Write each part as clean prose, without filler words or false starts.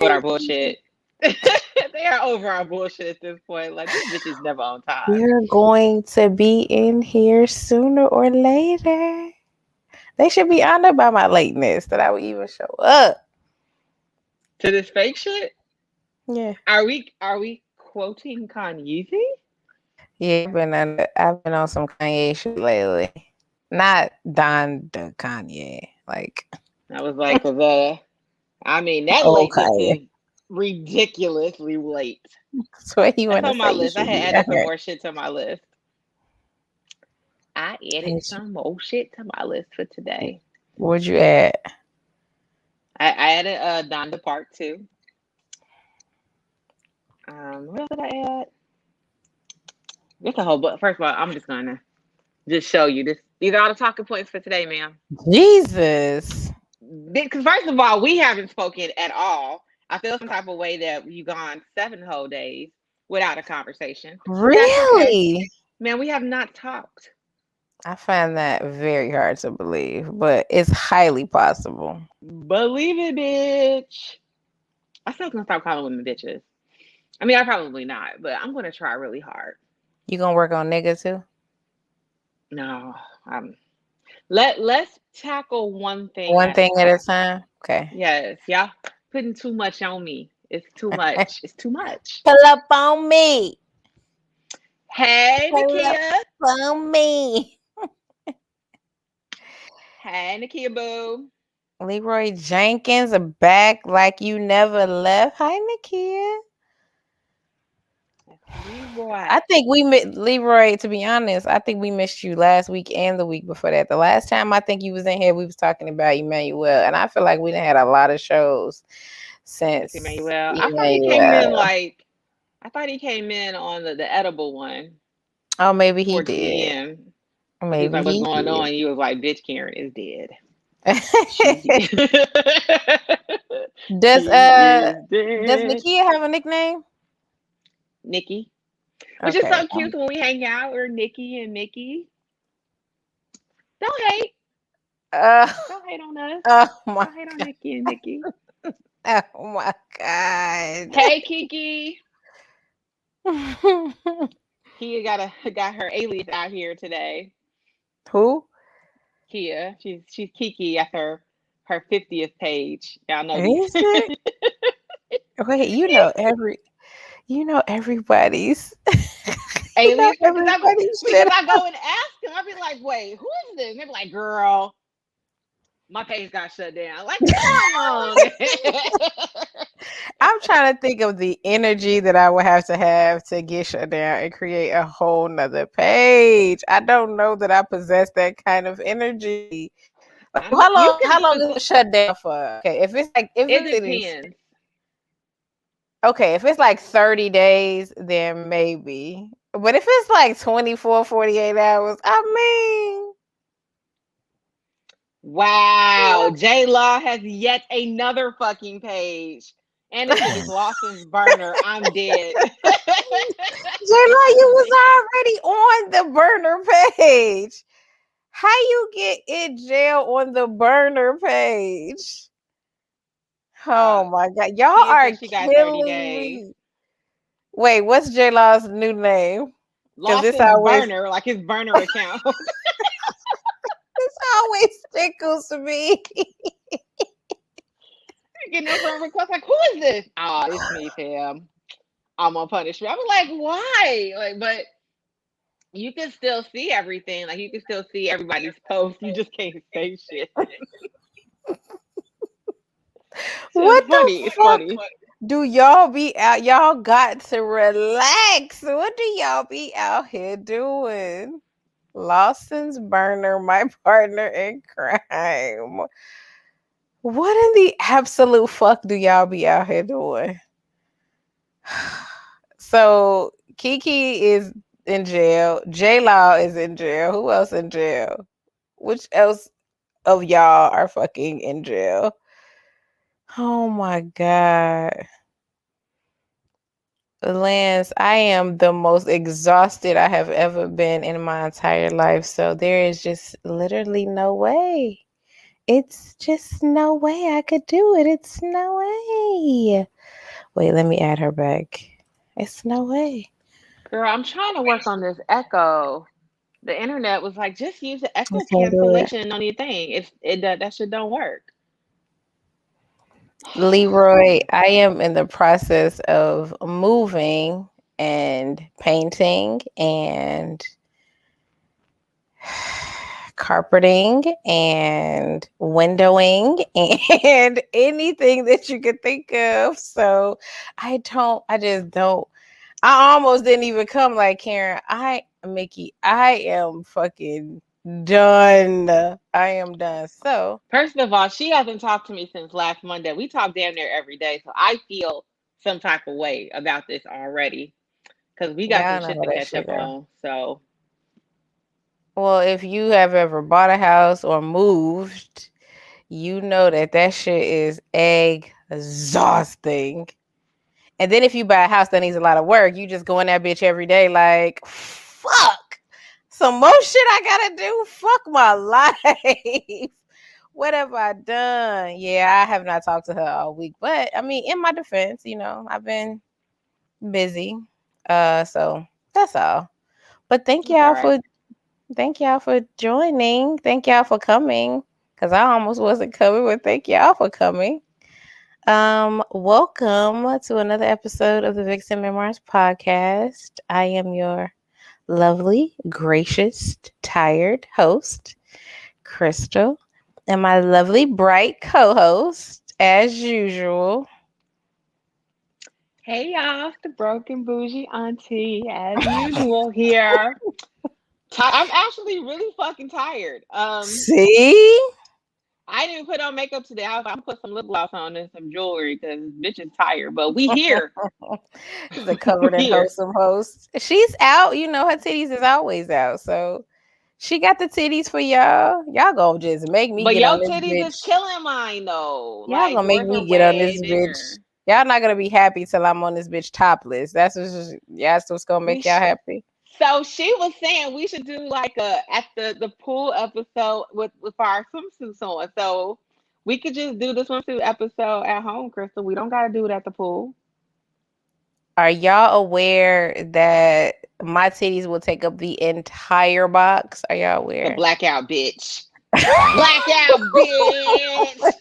With our bullshit. They are over our bullshit at this point. Like this bitch is never on time. You're going to be in here sooner or later. They should be honored by my lateness that I would even show up. To this fake shit? Yeah. Are we quoting Kanye? Yeah, I've been on some Kanye shit lately. Not Don the Kanye. Like I was like, I mean, that old lateness Kanye. is ridiculously late. That's what you That's wanna on my say. You list. I should had be added out some here. more shit to my list. I added And some more shit to my list for today. where'd you at? I added Donda Part 2. What else did I add? There's a whole book. First of all, I'm just gonna just show you this. These are all the talking points for today, ma'am. Jesus. Because first of all, we haven't spoken at all. I feel some type of way that you gone 7 whole days without a conversation, but that's okay, Really? man. We have not talked. I find that very hard to believe, but it's highly possible. Believe it, bitch. I still gonna stop calling women bitches. I mean, I probably not, but I'm gonna try really hard. You gonna work on nigga too? No, let's tackle one thing One at a thing at a time. time? Okay. Yes, y'all putting too much on me. It's too much. It's too much. Pull up on me. Hey, Pull up Nakia. on me. Hey, Nakia Boo. Leroy Jenkins back like you never left. Hi, Nakia. That's Leroy. I think Leroy. To be honest, I think we missed you last week and the week before that. The last time I think you was in here, we was talking about Emmanuel, and I feel like we done had a lot of shows That's since Emmanuel. I thought he came in Emmanuel. like I thought he came in on the edible one Oh, maybe he towards did. the end. Because he was Maybe like, what's he going did. on? And you was like, bitch, Karen is dead. She's dead. does She is does dead. Nakia have a nickname? Nikki. Which is Okay. so cute when we hang out. We're Nikki and Mickey. Don't hate. Uh, Don't hate on us. oh my Don't hate on Nikki and Nikki. oh my god. Hey Kiki. Kia got her alias out here today. Who? Kia. She's Kiki at her 50th page. Y'all know these. Is it? Wait, you know everybody's you know Alias everybody's because shit. I go and ask them. I be like, wait, who is this? And they be like, girl, my page got shut down. Like, come on, man. I'm trying to think of the energy that I would have to get shut down and create a whole nother page. I don't know that I possess that kind of energy. Like, You how can long is it shut down for? Okay, if it's like it depends. if it's like 30 days, then maybe. But if it's like 24, 48 hours, I mean, Wow. J Law has yet another fucking page. And this shit is Lawson's burner. I'm dead. Jayla, you was already on the burner page. How you get in jail on the burner page? Oh uh my god, y'all Kia are said she got 30 killing days. me. Wait, what's J Law's new name? Because Lawson's burner, like his burner account. this always tickles me. Getting no friend request, like, who is this? Ah, it's me, Tim. I'm on punishment. I was like, why? Like, but you can still see everything. Like, you can still see everybody's posts. You just can't say shit. It's What the funny. It's fuck funny. do y'all be out? Y'all got to relax. What do y'all be out here doing? Lawson's burner, my partner in crime. What in the absolute fuck do y'all be out here doing? So Kiki is in jail. J Law is in jail. Who else in jail? Which else of y'all are fucking in jail? Oh my god. Lance, I am the most exhausted I have ever been in my entire life. So there is just literally no way. It's just no way I could do it. It's no way. Wait, let me add her back. It's no way. Girl, I'm trying to work on this echo. The internet was like, just use the I echo can't do it. cancellation on your thing. That shit don't work. Leroy, I am in the process of moving and painting and carpeting and windowing and anything that you could think of. So I just don't, I almost didn't even come like Karen. Mickey, I am fucking done. I am done. So, First of all, she hasn't talked to me since last Monday. We talk damn near every day, so I feel some type of way about this already because we got some y'all know shit how to that catch shit up go. on. So Well, if you have ever bought a house or moved, you know that that shit is exhausting. And then if you buy a house that needs a lot of work, you just go in that bitch every day like, fuck, some more shit I gotta do. Fuck my life. What have I done? Yeah, I have not talked to her all week. But I mean, in my defense, I've been busy. So that's all. But that's all right. thank y'all for joining. Thank y'all for coming. Cause I almost wasn't coming, but thank y'all for coming. Welcome to another episode of the Vixen Memoirs podcast. I am your lovely, gracious, tired host, Crystal, and my lovely, bright co-host, as usual. Hey y'all, it's the broken bougie auntie as usual here. I'm actually really fucking tired. See? I didn't put on makeup today. I'm gonna put some lip gloss on and some jewelry because bitch is tired. But we here. This is a We covered and here. wholesome host. She's out, her titties is always out. So she got the titties for y'all. Y'all gonna just make me But get on your this titties is bitch. killing mine though. Y'all Like gonna make yours are me get on this way bitch. bigger. Y'all not gonna be happy till I'm on this bitch topless. That's what's gonna We make y'all sh- happy. so she was saying we should do like a at the pool episode with our swimsuits on. So we could just do the swimsuit episode at home, Crystal. We don't gotta do it at the pool. Are y'all aware that my titties will take up the entire box? Are y'all The aware? blackout bitch. Blackout bitch.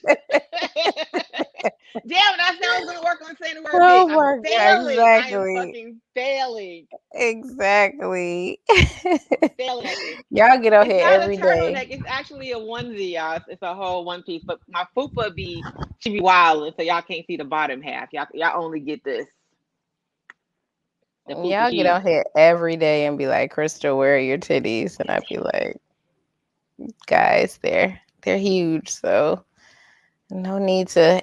Damn, I said I was gonna work on saying the word bitch. Oh I'm my god, failing. I am exactly. fucking failing. Exactly. Failing at this. Y'all get on It's here not a every day. turtleneck. It's actually a onesie, y'all. It's a whole one piece. But my fupa she be wilding, so y'all can't see the bottom half. Y'all only get this. The fupa Y'all get on she. here every day and be like, Crystal, where are your titties? And I'd be like, guys, they're huge. So no need to,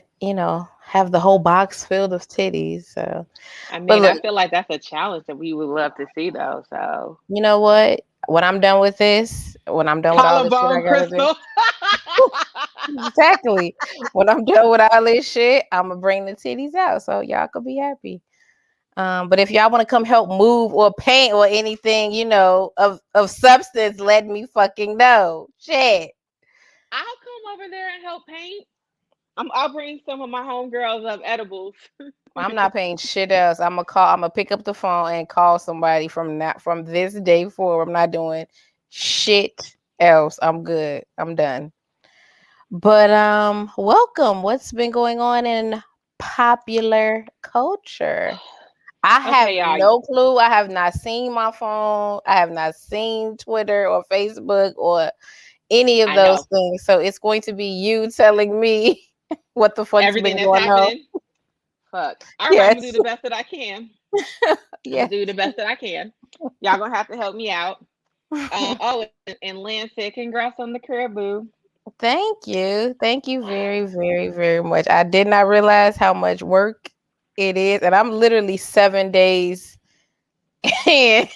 have the whole box filled of titties. So, I but mean, I look, feel like that's a challenge that we would love to see, though. So you know what? When I'm done with this, when I'm done with all this shit I collarbone, gotta do, Crystal. exactly. When I'm done with all this shit, I'm gonna bring the titties out so y'all could be happy. But if y'all want to come help move or paint or anything, of substance, let me fucking know. Shit. I'll come over there and help paint. I'll bring some of my homegirls of edibles. I'm not paying shit else. I'm gonna pick up the phone and call somebody from this day forward. I'm not doing shit else. I'm good. I'm done. But welcome. What's been going on in popular culture? I have Okay, y'all. no clue. I have not seen my phone. I have not seen Twitter or Facebook or any of I those know things. So it's going to be you telling me what the fuck's everything been that's going on. happening. Fuck. All right, I'm gonna do Yes. the best that I can. I'm Yeah. gonna do the best that I can. Y'all gonna have to help me out. Oh, and Lynn said, "Congrats on the career, boo." Thank you. Thank you very, very, very much. I did not realize how much work it is. And I'm literally 7 days in,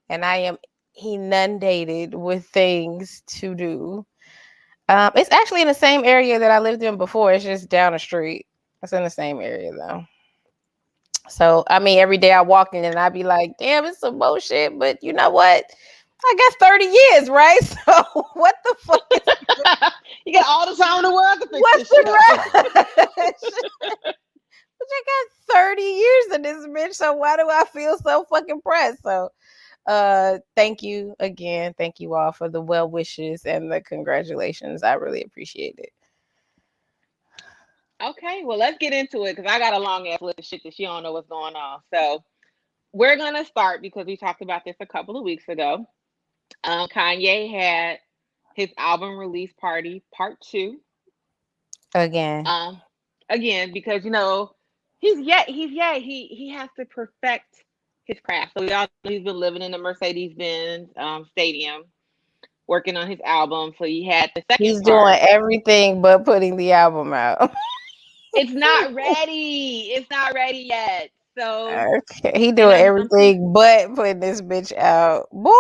and I am inundated with things to do. It's actually in the same area that I lived in before. It's just down the street. It's in the same area though. So I mean, every day I walk in and I be like, "Damn, it's some bullshit." But you know what? I guess 30 years, right? So what the fuck is You got all the time in the world to fix what's this shit the up. rush? But I got 30 years in this bitch, so why do I feel so fucking pressed? So thank you again. Thank you all for the well wishes and the congratulations. I really appreciate it. Okay, well, let's get into it because I got a long ass list of shit that she don't know what's going on. So we're gonna start because we talked about this a couple of weeks ago. Kanye had his album release party part two. Again. Um, Again, because he has to perfect his craft. So we all know he's been living in the Mercedes Benz stadium, working on his album. So he had the second He's doing part. everything but putting the album out. It's not ready. It's not ready yet. So, Okay. He and doing I'm pretty. everything but putting this bitch out. Boy.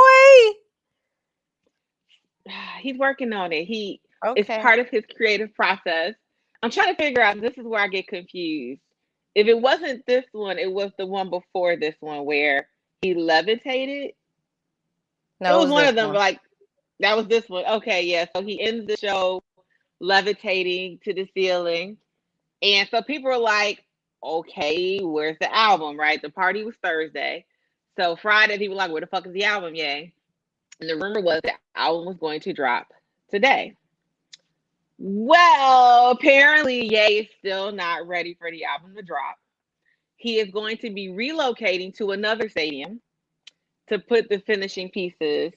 He's working on it. It's Okay. part of his creative process. I'm trying to figure out. This is where I get confused. If it wasn't this one, it was the one before this one where he levitated. It No, it was was one this of them. one. Like that was this one. Okay, yeah. So he ends the show levitating to the ceiling, and so people were like, "Okay, where's the album?" Right? The party was Thursday, so Friday people were like, "Where the fuck is the album?" Yay! And the rumor was the album was going to drop today. Well, apparently, Ye is still not ready for the album to drop. He is going to be relocating to another stadium to put the finishing pieces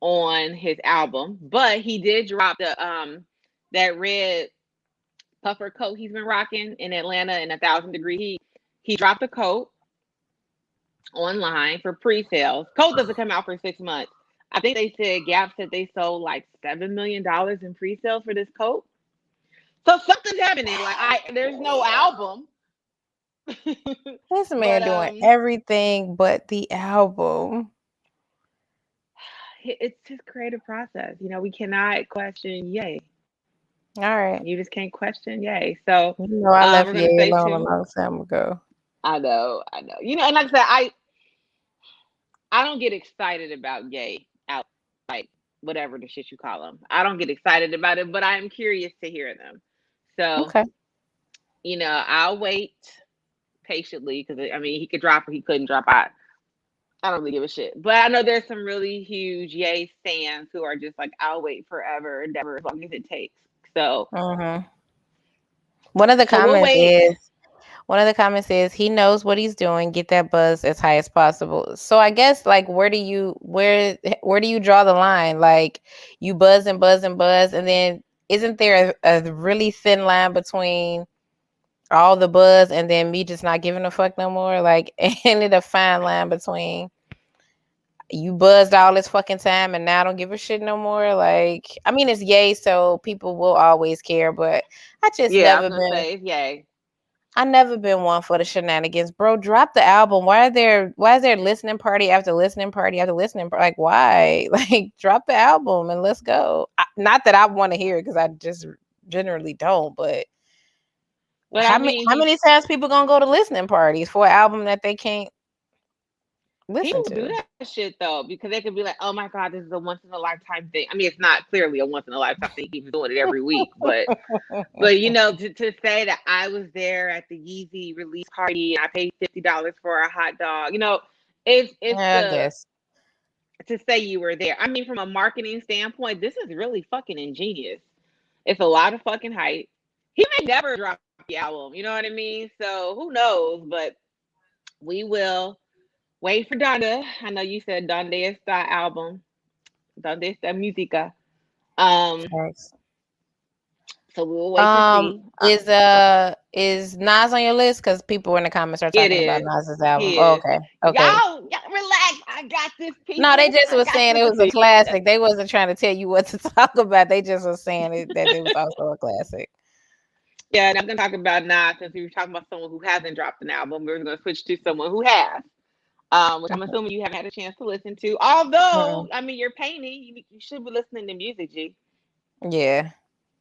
on his album. But he did drop the that red puffer coat he's been rocking in Atlanta in 1,000 degree heat. He dropped a coat online for pre-sales. Coat doesn't come out for 6 months. I think they said Gap said they sold like $7 million in pre-sales for this coat. So something's happening. Like there's no album, This but man doing everything but the album. it's his creative process. We cannot question Yay. All right. You just can't question Yay. So You know, I left we're Ye gonna stay alone a tuned. long time ago. I know. And like I said, I don't get excited about Yay out like whatever the shit you call them. I don't get excited about it, but I'm curious to hear them. So Okay. I'll wait patiently because I mean he could drop or he couldn't drop. I don't really give a shit. But I know there's some really huge Yay fans who are just like, I'll wait forever and ever as long as it takes. So Mm-hmm. One of the so we'll comments wait. is One of the comments is he knows what he's doing. Get that buzz as high as possible. So I guess like where do you draw the line? Like you buzz and buzz and buzz, and then isn't there a really thin line between all the buzz and then me just not giving a fuck no more? Like ain't it a fine line between you buzzed all this fucking time and now I don't give a shit no more? Like I mean it's Yay, so people will always care, but I just Yeah, I was never gonna been say it's Yay. I never been one for the shenanigans, bro. Drop the album. Why is there listening party after listening party after like why? Like drop the album and let's go. Not that I want to hear it because I just generally don't, but But I how many mean how many times people gonna go to listening parties for an album that they can't listen people do to? that shit though, because they could be like, oh my God, this is a once in a lifetime thing. I mean, it's not clearly a once in a lifetime thing, he keeps doing it every week, but to say that I was there at the Yeezy release party and I paid $50 for a hot dog, it's Yeah, I the guess. to say you were there. I mean, from a marketing standpoint, this is really fucking ingenious. It's a lot of fucking hype. He may never drop the album, you know what I mean? So who knows? But we will wait for Donda. I know you said Donde Esta album, Donde Esta Musica. Um, Thanks. so we will wait to see. Is Nas on your list? Because people in the comments are It talking about is. Nas's album. He Oh, is. okay. Okay. Y'all relax. I got this, No, they people. just I was got saying it this. was a classic. They wasn't trying to tell you what to talk about. They just was saying that it was also a classic. Yeah, and I'm gonna talk about Nas since we were talking about someone who hasn't dropped an album. We're gonna switch to someone who has. Which I'm assuming you haven't had a chance to listen to. Although, Mm-mm. I mean, you're painting, you should be listening to music, G. Yeah,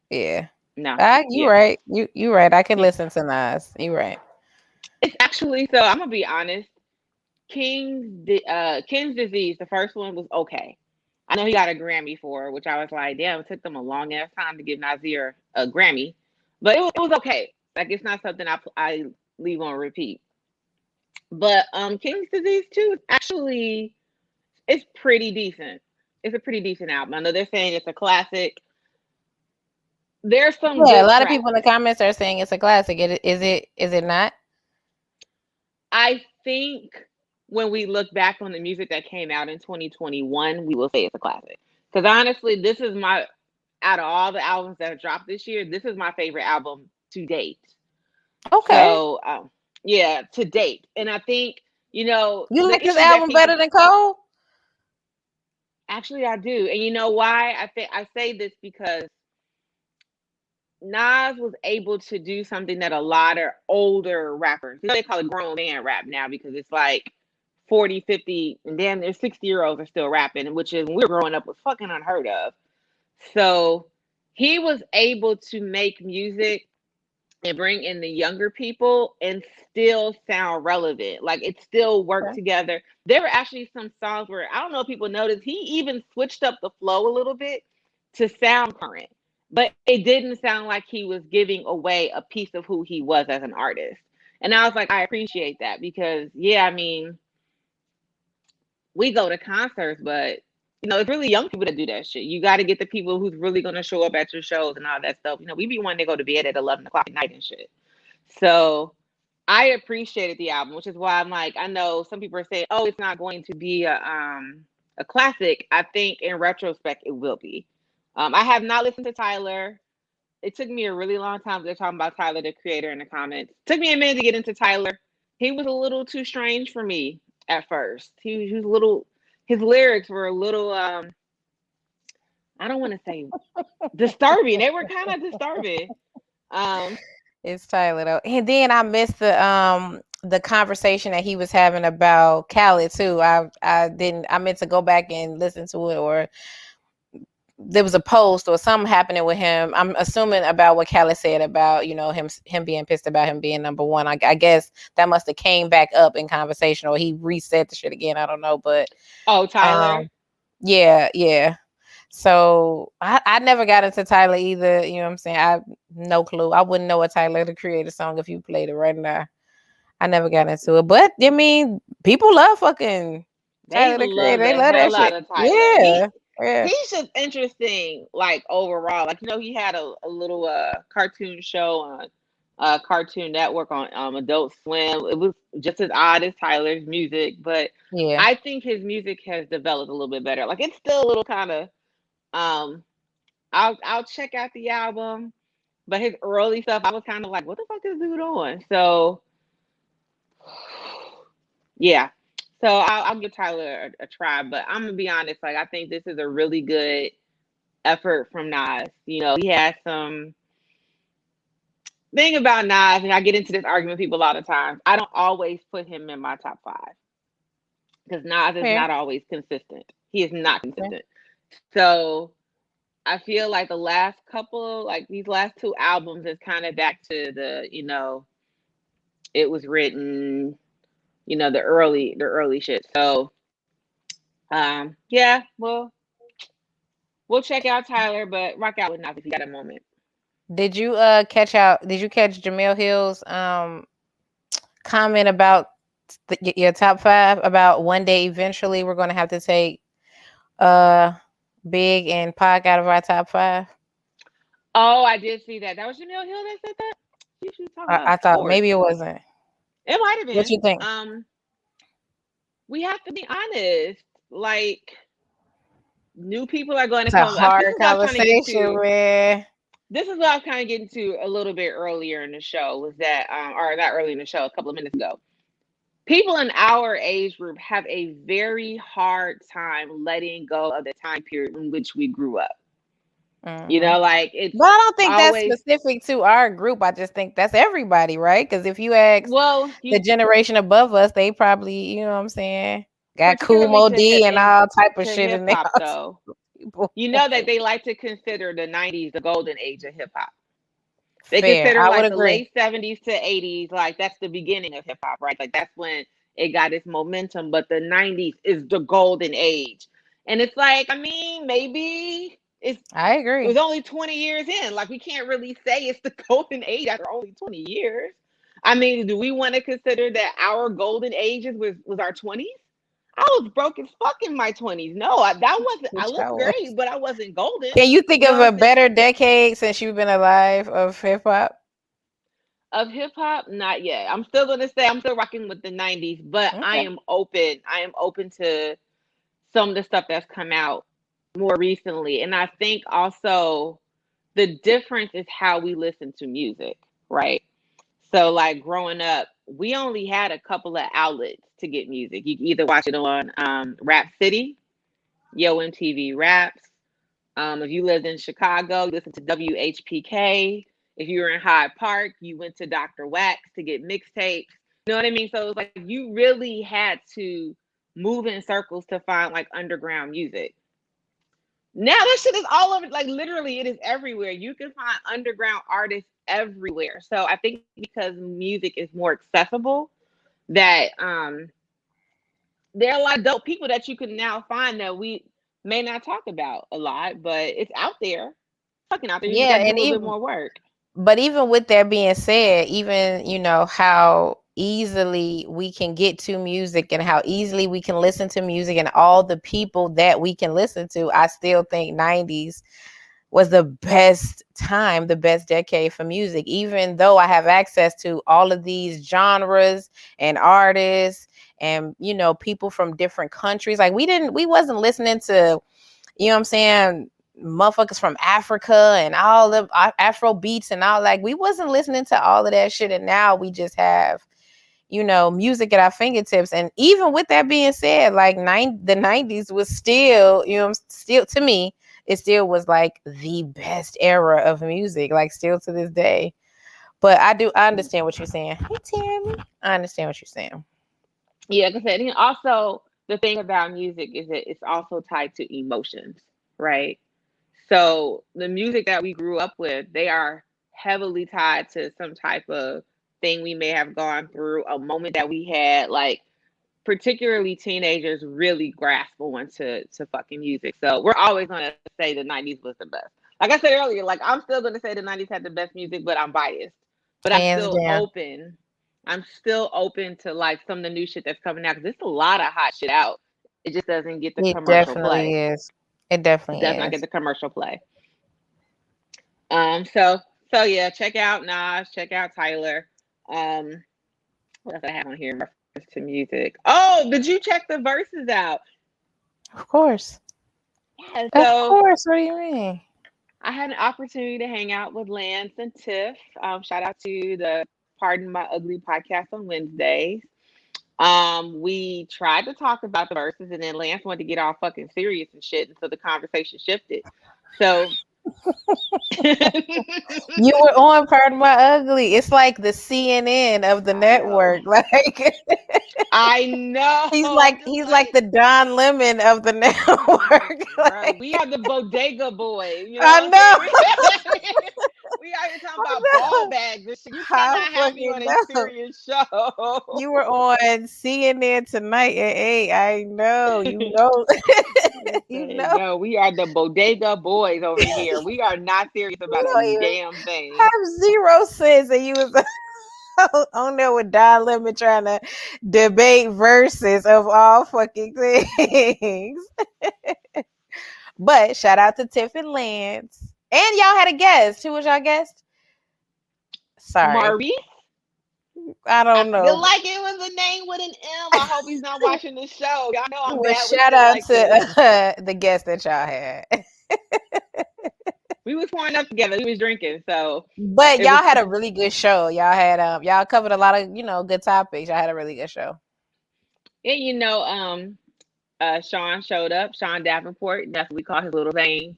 yeah. No, You yeah. right. You right. I can listen to Nas. You right. It's actually I'm gonna be honest. King's Disease, the first one was okay. I know he got a Grammy for it, which I was like, damn, it took them a long ass time to give Nasir a Grammy, but it was okay. Like it's not something I leave on repeat. But King's Disease 2 is actually it's pretty decent. It's a pretty decent album. I know they're saying it's a classic. There's some Yeah, a good lot of tracks. people in the comments are saying it's a classic. Is it not? I think when we look back on the music that came out in 2021, we will say it's a classic. Because honestly, this is my out of all the albums that have dropped this year, this is my favorite album to date. Okay. So yeah, to date, and I think You the like this issue that album people better than Cole? actually I do, and you know why I think I say this because Nas was able to do something that a lot of older rappers, they call it grown man rap now because it's like 40, 50, and damn near 60-year-olds are still rapping, which is when we were growing up was fucking unheard of. So he was able to make music and bring in the younger people and still sound relevant. Like it still worked Okay. together. There were actually some songs where I don't know if people noticed he even switched up the flow a little bit to sound current, but it didn't sound like he was giving away a piece of who he was as an artist. And I was like, I appreciate that because yeah, I mean, we go to concerts, but it's really young people that do that shit. You got to get the people who's really going to show up at your shows and all that stuff. We be wanting to go to bed at 11 o'clock at night and shit. So I appreciated the album, which is why I'm like, I know some people are saying, oh, it's not going to be a classic. I think in retrospect, it will be. I have not listened to Tyler. It took me a really long time. They're talking about Tyler, the creator, in the comments. Took me a minute to get into Tyler. He was a little too strange for me at first. He was a little. His lyrics were a little. I don't want to say disturbing. They were kind of disturbing. Um, It's Tyler though. And then I missed the conversation that he was having about Khaled too. I didn't I meant to go back and listen to it, or there was a post or something happening with him. I'm assuming about what Khaled said about, him being pissed about him being number one. I guess that must have came back up in conversation, or he reset the shit again. I don't know. But oh, Tyler. yeah. So I never got into Tyler either. You know what I'm saying? I no clue. I wouldn't know a Tyler to create a song if you played it right now. I never got into it. But I mean, people love fucking They Tyler the Creator. love They the love that hell shit. out of Tyler. Yeah. Yeah. He's just interesting, like overall. Like he had a little cartoon show on Cartoon Network on Adult Swim. It was just as odd as Tyler's music, but Yeah. I think his music has developed a little bit better. Like it's still a little kind of um. I'll check out the album, but his early stuff, I was kind of like, what the fuck is this dude on? So yeah. So I'll give Tyler a try, but I'm gonna be honest. Like I think this is a really good effort from Nas. He has some thing about Nas, and I get into this argument with people all the time. I don't always put him in my top 5 because Nas is Fair. not always consistent. He is not Fair. consistent. So I feel like the last couple, like these last 2 albums, is kind of back to it was written, the early shit. So yeah, we'll check out Tyler, but rock out with Nas if you got a moment. Did you catch Jamel Hill's comment about your top 5, about one day eventually we're going to have to take uh Big and Pac out of our top 5? Oh, I did see that. That was Jamil Hill that said that. She was talking about I thought sports. maybe it wasn't. It might have What been. you think? We have to be honest. Like new people are going to It's a come. This hard is what I was trying to get conversation, to. man. This is what I was kind of getting to a little bit earlier in the show. Was that, or not early in the show, a couple of minutes ago. People in our age group have a very hard time letting go of the time period in which we grew up. Mm-hmm. Like it's But I don't think that's always specific to our group. I just think that's everybody, right? Because if you ask well, the generation above us, they probably, you know what I'm saying, got Cool particularly Mo to D and all type of to shit hip in there. hop though. That they like to consider the 90s the golden age of hip hop. They Fair. consider I would like the agree. late 70s to 80s, like that's the beginning of hip hop, right? Like that's when it got its momentum. But the 90s is the golden age. And it's like, I mean, maybe I it agree. was only 20 years in. Like, we can't really say it's the golden age after only 20 years. I mean, do we want to consider that our golden ages was our 20s? I was broke as fuck in my 20s. No, that wasn't, I Which I looked was. great, but I wasn't golden. Can you think You know of what I'm a saying? better decade since you've been alive of hip hop? Of hip hop, not yet. I'm still gonna say I'm still rocking with the 90s, but I Okay. am open. I am open to some of the stuff that's come out more recently. And I think also the difference is how we listen to music, right? So, like, growing up, we only had a couple of outlets to get music. You could either watch it on Rap City, Yo MTV Raps. If you lived in Chicago, you listened to WHPK. If you were in Hyde Park, you went to Dr. Wax to get mixtapes. You know what I mean? So it was like you really had to move in circles to find like underground music. Now that shit is all over, like literally, it is everywhere. You can find underground artists everywhere. So I think because music is more accessible, that there are a lot of dope people that you can now find that we may not talk about a lot, but it's out there. Fucking out there. You just Yeah, got to do a and little bit even more work. but even with that being said, even how easily we can get to music and how easily we can listen to music and all the people that we can listen to, I still think 90s was the best time, the best decade for music, even though I have access to all of these genres and artists and people from different countries. Like we wasn't listening to, what I'm saying, motherfuckers from Africa and all the Afro beats and all. Like we wasn't listening to all of that shit, and now we just have music at our fingertips. And even with that being said, like the 90s was still, still to me, it still was like the best era of music, like still to this day. But I understand what you're saying. Hey Tammy, I understand what you're saying. Yeah, like I said, and also the thing about music is that it's also tied to emotions, right? So the music that we grew up with, they are heavily tied to some type of thing we may have gone through, a moment that we had, like particularly teenagers really grasp on to fucking music. So we're always gonna say the 90s was the best. Like I said earlier, like I'm still gonna say the 90s had the best music, but I'm biased. But I'm Hands still down. open. I'm still open to like some of the new shit that's coming out because there's a lot of hot shit out. It just doesn't get the It commercial definitely play. is. It It definitely does not get is. the commercial play. So yeah, check out Nas, check out Tyler. Um, what else I have on here in reference to music? Oh, did you check the verses out? Of course. Yeah, Of so course. What do you mean? I had an opportunity to hang out with Lance and Tiff. Shout out to the Pardon My Ugly podcast on Wednesdays. We tried to talk about the verses, and then Lance wanted to get all fucking serious and shit, and so the conversation shifted. So You were on Pardon My Ugly. It's like the CNN of the I know, network. Like I know. I'm just he's like like, the Don Lemon of the network. right. Like, We are the bodega boys. You know I what I'm saying? know. We out here talking I about ball know. bags and shit. You I cannot have me on fucking a know. serious show. You were on CNN tonight at 8. I know. You know. You Listen, know. no, we are the bodega boys over here. We are not serious You about a don't even damn thing. have 0 sense, and you was on there with Don Lemon trying to debate verses of all fucking things. But shout out to Tiff and Lance. And y'all had a guest. Who was y'all guest? Sorry. Maurice, I I don't feel know. like it was a name with an M. I hope he's not watching the show. Y'all know I'm Well, bad with shout shit out like this. to the guest that y'all had. We was pouring up together. We was drinking, so But it was. y'all had a really good show. Y'all had y'all covered a lot of, good topics. Y'all had a really good show. And Sean showed up. Sean Davenport. That's what we call his little vein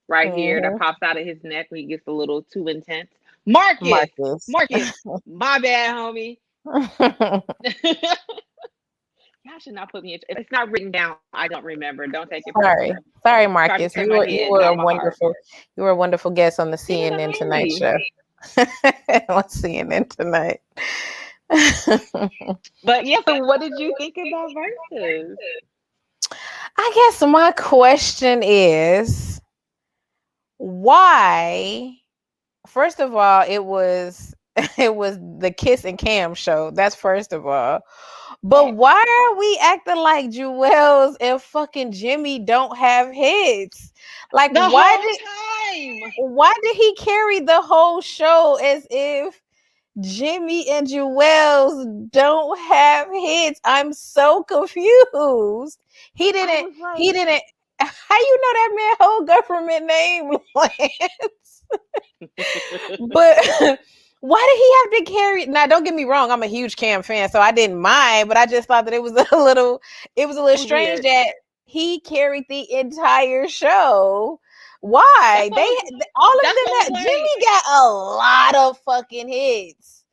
right here that Hmm. pops out of his neck when he gets a little too intense. Marcus, Marcus. Marcus, my bad, homie. Y'all should not put me in. If it's not written down, I don't remember. Don't take it Sorry. personal. Sorry, Try to Marcus. in my You head, were a not my heart. wonderful guest on the Yeah, CNN Tonight homie. show. On CNN Tonight. But yeah, so what did you think about verses? I guess my question is why. First of all, it was it was the Kiss and Cam show. That's first of all. But Facts. why are we acting like Jewels and fucking Jimmy don't have hits? Like The whole time. why did he carry the whole show as if Jimmy and Jewels don't have hits? I'm so confused. He I didn't was he like, didn't how you know that man whole government name, Lance? But why did he have to carry? Now, don't get me wrong, I'm a huge Cam fan, so I didn't mind, but I just thought that it was a little strange weird. that he carried the entire show. That's Why? what was All of that's them what was that like. Jimmy got a lot of fucking hits.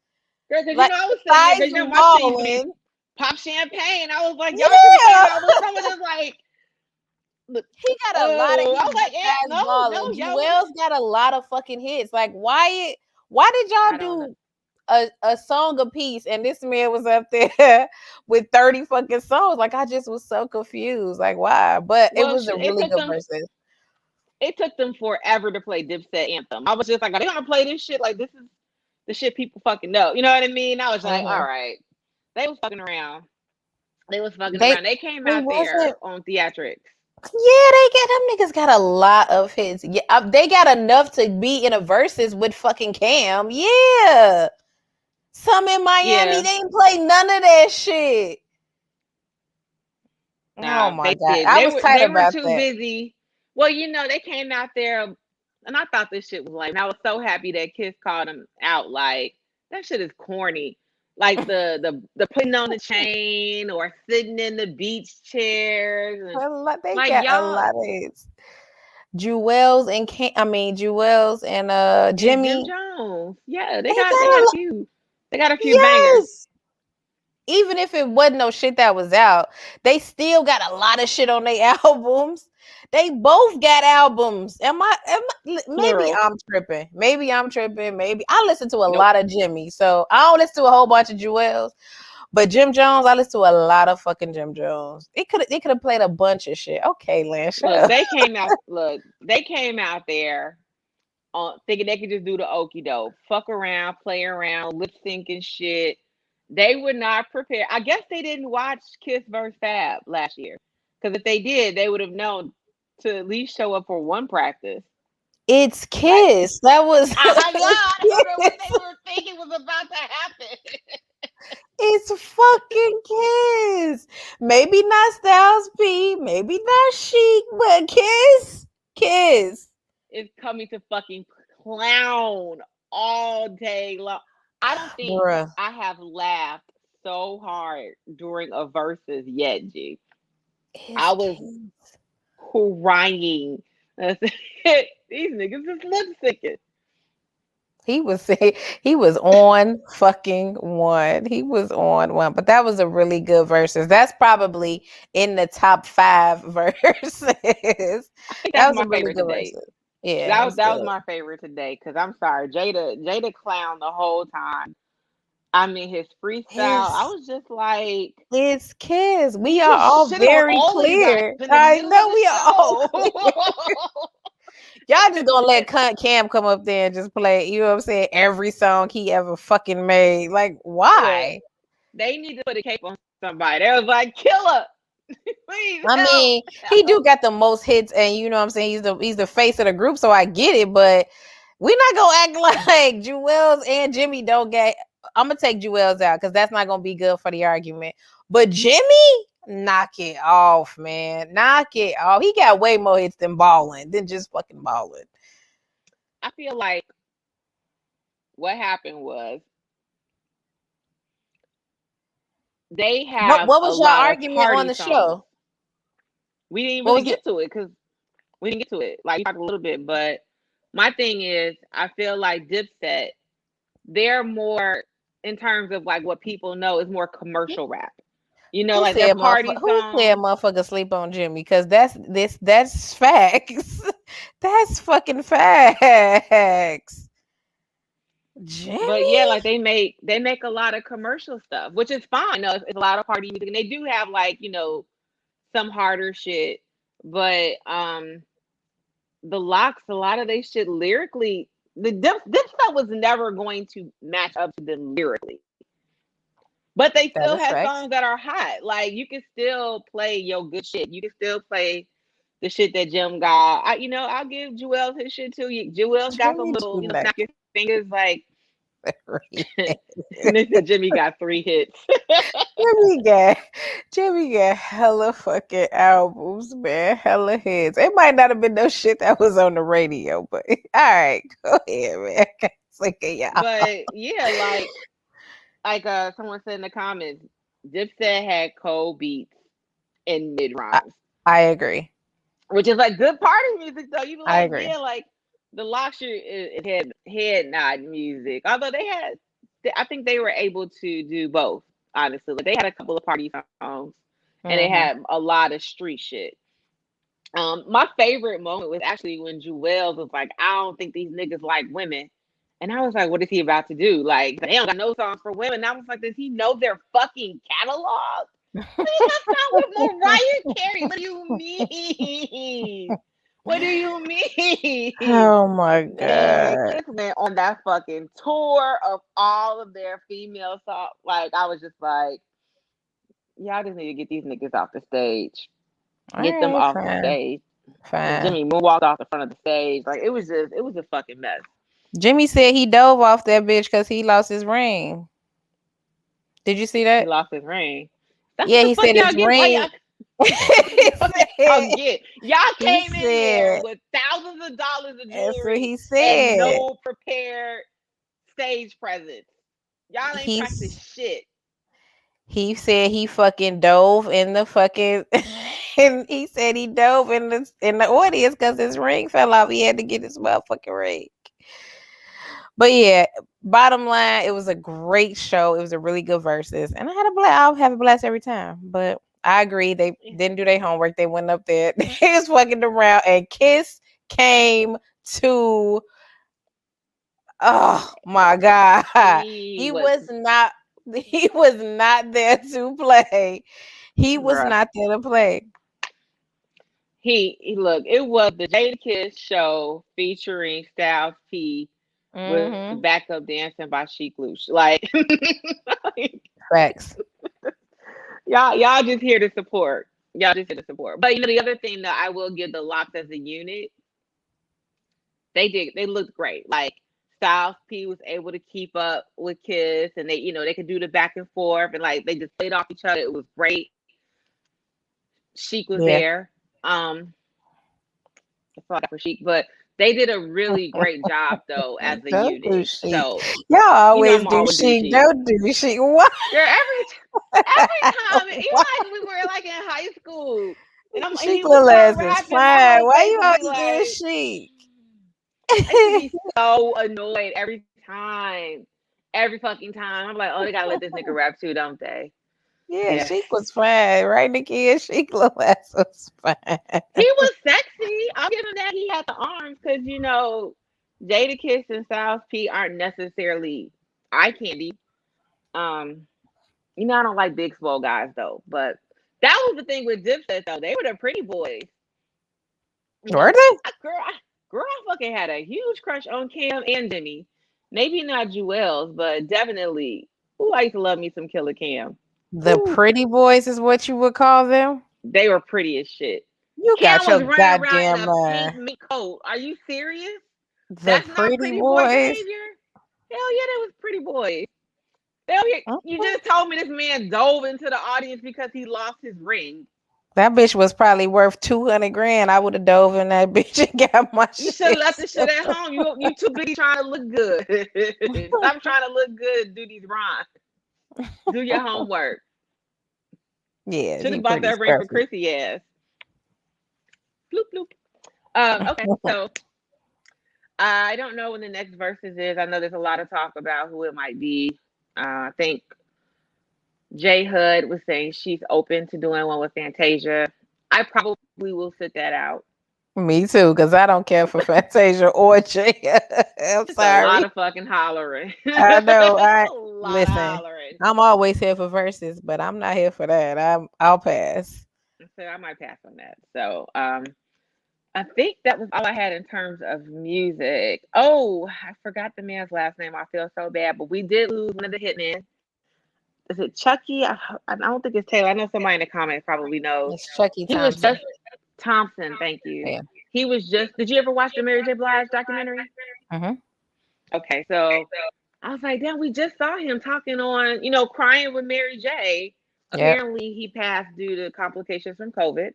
Girl, because Like I was sitting there, besides because my shit used to be balling. pop champagne. I was like, y'all should have came Yeah. out with some of this, like, look, He got a lot of oh, I hits was like, besides no, no, balling. y'all, Jewel's got a lot of fucking hits. Like why did I y'all don't know. do a song a piece and this man was up there with 30 fucking songs? Like I just was so confused. Like why? But it Well, was a it really took good them, versus. it took them forever to play Dipset anthem. I was just like, are they gonna play this shit? Like, this is the shit people fucking know. You know what I mean? I was like, all Mhm. right. They was fucking around. They was fucking They around. They came they out there wasn't. on theatrics. Yeah, they get them niggas got a lot of hits. Yeah, they got enough to be in a versus with fucking Cam. Yeah, some in Miami. Yeah, They ain't play none of that shit. Oh nah, my they god, did. I was tight They were about too that. busy. Well, they came out there, and I thought this shit was lame. I was so happy that Kiss called them out. Like, that shit is corny. Like the putting on the chain or sitting in the beach chairs and They like got a y'all lot of hits. Jewels and and Jim Jimmy. Jones. Yeah, They they got got a a lot. few. They got a few bangers. Yes. Even if it wasn't no shit that was out, they still got a lot of shit on their albums. They both got albums. Maybe Plural. I'm tripping. Maybe I'm tripping. Maybe I listen to a Nope. lot of Jimmy. So I don't listen to a whole bunch of Jewels. But Jim Jones, I listen to a lot of fucking Jim Jones. It could have played a bunch of shit. Okay, Lance, shut Look, up. they came out. Look, they came out there thinking they could just do the okey doke, fuck around, play around, lip sync and shit. They were not prepared. I guess they didn't watch Kiss vs. Fab last year, because if they did, they would have known to at least show up for one practice. It's Like, Kiss. That was I know, I don't know what they were thinking was about to happen. it's fucking Kiss. Maybe not Styles P, maybe not Chic, but Kiss. Kiss. It's coming to fucking clown all day long. I don't think Bruh. I have laughed so hard during a versus yet, G. I It's was Kiss. crying. These niggas is lip syncing. He was he was on fucking one. He was on one. But that was a really good verses. That's probably in the top 5 verses. I think That that's was a my really favorite good today. verses. Yeah, it was That was good. my favorite today because I'm sorry, Jada clown the whole time. I mean his freestyle. I His was just like, It's Kiss. We he are just all shitted on very all of you guys clear. in the I middle of know the we are all clear. show. Y'all just gonna let Cam come up there and just play, you know what I'm saying, every song he ever fucking made. Like, Look, why? they need to put a cape on somebody. They was like, killer, please I help, mean, he do help. got the most hits, and you know what I'm saying, he's the face of the group, so I get it, but we're not gonna act like Jewels and Jimmy don't get. I'm gonna take Jewels out because that's not gonna be good for the argument. But Jimmy, knock it off, man. Knock it off. He got way more hits than balling, than just fucking balling. I feel like what happened was they have What a was your lot of argument on party the songs. show? We didn't What really was it? get to it because we didn't get to it. Like, we talked a little bit, but my thing is, I feel like Dipset, they're more in terms of like what people know is more commercial rap. Like their party Who said songs. motherfucker sleep on Jimmy? Because that's facts. That's fucking facts. But yeah, Jimmy? like they make a lot of commercial stuff, which is fine. No, it's a lot of party music, and they do have like some harder shit. But the Locks, a lot of they shit lyrically, this stuff was never going to match up to them lyrically. But they That still is have facts. songs that are hot. Like you can still play your good shit. You can still play the shit that Jim got. I'll give Jewel his shit too. Jewel's got some Jimmy little, G like snap your fingers like. three. And they said Jimmy got 3 hits. Jimmy got Jimmy got hella fucking albums, man. Hella hits. It might not have been no shit that was on the radio, but all right, go ahead, man. Sick of y'all. But yeah, like someone said in the comments, Dipset had cold beats and mid I, rhymes, I agree. which is like good party music though. You be I like, agree. yeah, like the Locksher it had head nod music. Although I think they were able to do both. Honestly, like they had a couple of party songs, and they Hmm. had a lot of street shit. My favorite moment was actually when Jewel was like, "I don't think these niggas like women," and I was like, "What is he about to do? Like, they don't got no songs for women." And I was like, "Does he know their fucking catalog? He got song with Mariah Carey. What do you mean? What do you mean?" Oh my Man, god. Kiss went on that fucking tour of all of their female songs. Like, I was just like, y'all just need to get these niggas off the stage. All Get them right, off the fine. stage. Cause Fine. Jimmy moonwalked off the front of the stage. Like it was a fucking mess. Jimmy said he dove off that bitch because he lost his ring. Did you see He that? lost his ring. That's what Yeah, the he fuck said y'all his get. Why ring. y'all? he What y'all said get? Y'all he came in there said with thousands of dollars of that's what jewelry he and said. no prepared stage presence. Y'all ain't practiced He's shit. he said he fucking dove in the fucking and he said he dove in the audience because his ring fell off. He had to get his motherfucking ring. But yeah, bottom line, it was a great show. It was a really good versus, and I had a blast. I'll have a blast every time. But I agree, they didn't do their homework. They went up there, they was fucking around, and Kiss came to. Oh my god, He he was, was not. He was not there to play. He was bruh. not there to play. He look. It was the Jada Kiss show featuring Styles P with Mm-hmm. backup dancing by Chic Luch. Like Facts. y'all just here to support. Y'all just here to support. But the other thing that I will give the Locks as a unit, they looked great. Like Styles P was able to keep up with Kiss, and they could do the back and forth, and like they just played off each other. It was great. Chic was Yeah. there. That's all I got for Chic, but they did a really great job though as a Don't do unit. chic. So Y'all always I'm do always do chic. Chic. Don't do chic. What? Girl, every time, even Why? like when we were like in high school, and Chic he would little start ass is rapping, my fine. whole Why face you would be always doing like, chic? I used to be so annoyed every time, every fucking time. I'm like, oh, they gotta let this nigga rap too, don't they? Yeah, Yes. chic was fine. Right, Nikki? And chic little ass was fine. He was sexy. I'll give him that. He had the arms because Jada Kiss and Styles P aren't necessarily eye candy. Um, I don't like big swole guys though. But that was the thing with Dipset though. They were the pretty boys. Were they? Girl, I fucking had a huge crush on Cam and Demi. Maybe not Jewels, but definitely. Ooh, I used to love me some Killer Cam. The Ooh, pretty boys is what you would call them? they were pretty as shit. You Cam got was your running around in goddamn a mind. pink mink coat. Are you serious? The That's not pretty pretty boy boys. behavior. Hell yeah, that was pretty boys. Hell yeah, you Okay. just told me this man dove into the audience because he lost his ring. That bitch was probably worth 200 grand. I would have dove in that bitch and got my You should have shit. left the shit at home. You too busy trying to look good. Stop trying to look good. Do these rhymes. Do your homework. Yeah, Should she have bought pretty that ring for scruffy. Chrissy ass. Bloop bloop. Okay, so I don't know when the next verses is. I know there's a lot of talk about who it might be. I think J Hud was saying she's open to doing one with Fantasia. I probably will sit that out. Me too, because I don't care for Fantasia or Jay. I'm It's a lot sorry. of fucking hollering. I know. It's I a lot of listen. hollering. I'm always here for verses, but I'm not here for that. I'll pass. So I might pass on that. So I think that was all I had in terms of music. Oh, I forgot the man's last name. I feel so bad, but we did lose one of the hitmen. Is it Chucky? I don't think it's Taylor. I know somebody in the comments probably knows. It's Chucky He was Thompson. just Thompson. Thank you. Yeah. He was just. Did you ever watch the Mary J. Blige documentary? Mm-hmm. Okay, so I was like, damn, we just saw him talking on, crying with Mary J. Yep. Apparently, he passed due to complications from COVID.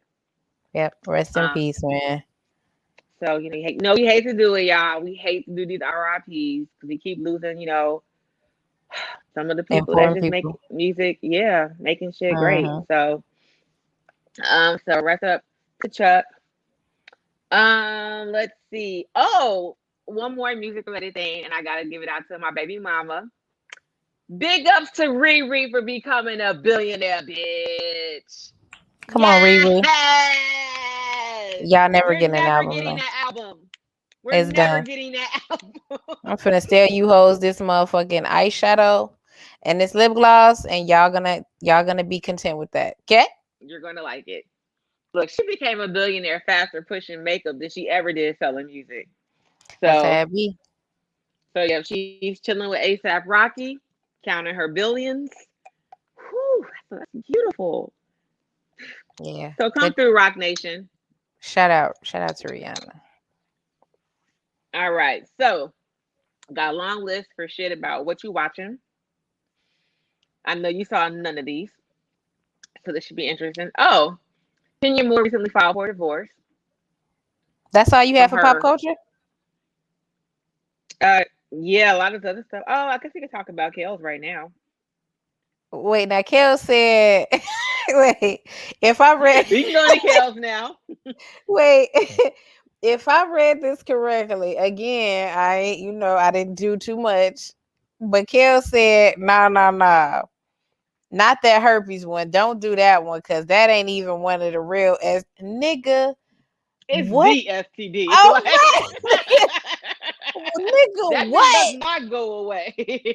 Yep. Rest in Um, peace, man. so we hate to do it, y'all. We hate to do these RIPs because we keep losing, some of the people that Important just make people. music, yeah, making shit great. Mm-hmm. So rest up to Chuck. Let's see. Oh, one more music related thing, and I gotta give it out to my baby mama. Big ups to Riri for becoming a billionaire, bitch. Come on, Riri. Yes. Y'all never We're getting an never album getting though. that album. We're It's never done. getting that album. I'm finna steal you hoes this motherfucking eyeshadow and this lip gloss, and y'all gonna be content with that. Okay? You're gonna like it. Look, she became a billionaire faster pushing makeup than she ever did selling music. That's how So, it be. so yeah, she's chilling with ASAP Rocky, counting her billions. Whew, that's beautiful. Yeah. So come Good. through, Rock Nation. Shout out. Shout out to Rihanna. All right, so got a long list for shit about what you watching. I know you saw none of these, so this should be interesting. Oh, Kenya Moore recently filed for divorce That's all you have from for pop her. culture? Yeah, a lot of other stuff. Oh, I guess we could talk about Kales right now. Wait, now Kel said wait, if I read We can go to Kales now. wait, if I read this correctly, again, I didn't do too much. But Kel said, nah, nah, nah. Not that herpes one. Don't do that one because that ain't even one of the real as nigga. It's What? the STD. All Like right. Nigga, that shit does what? not go away.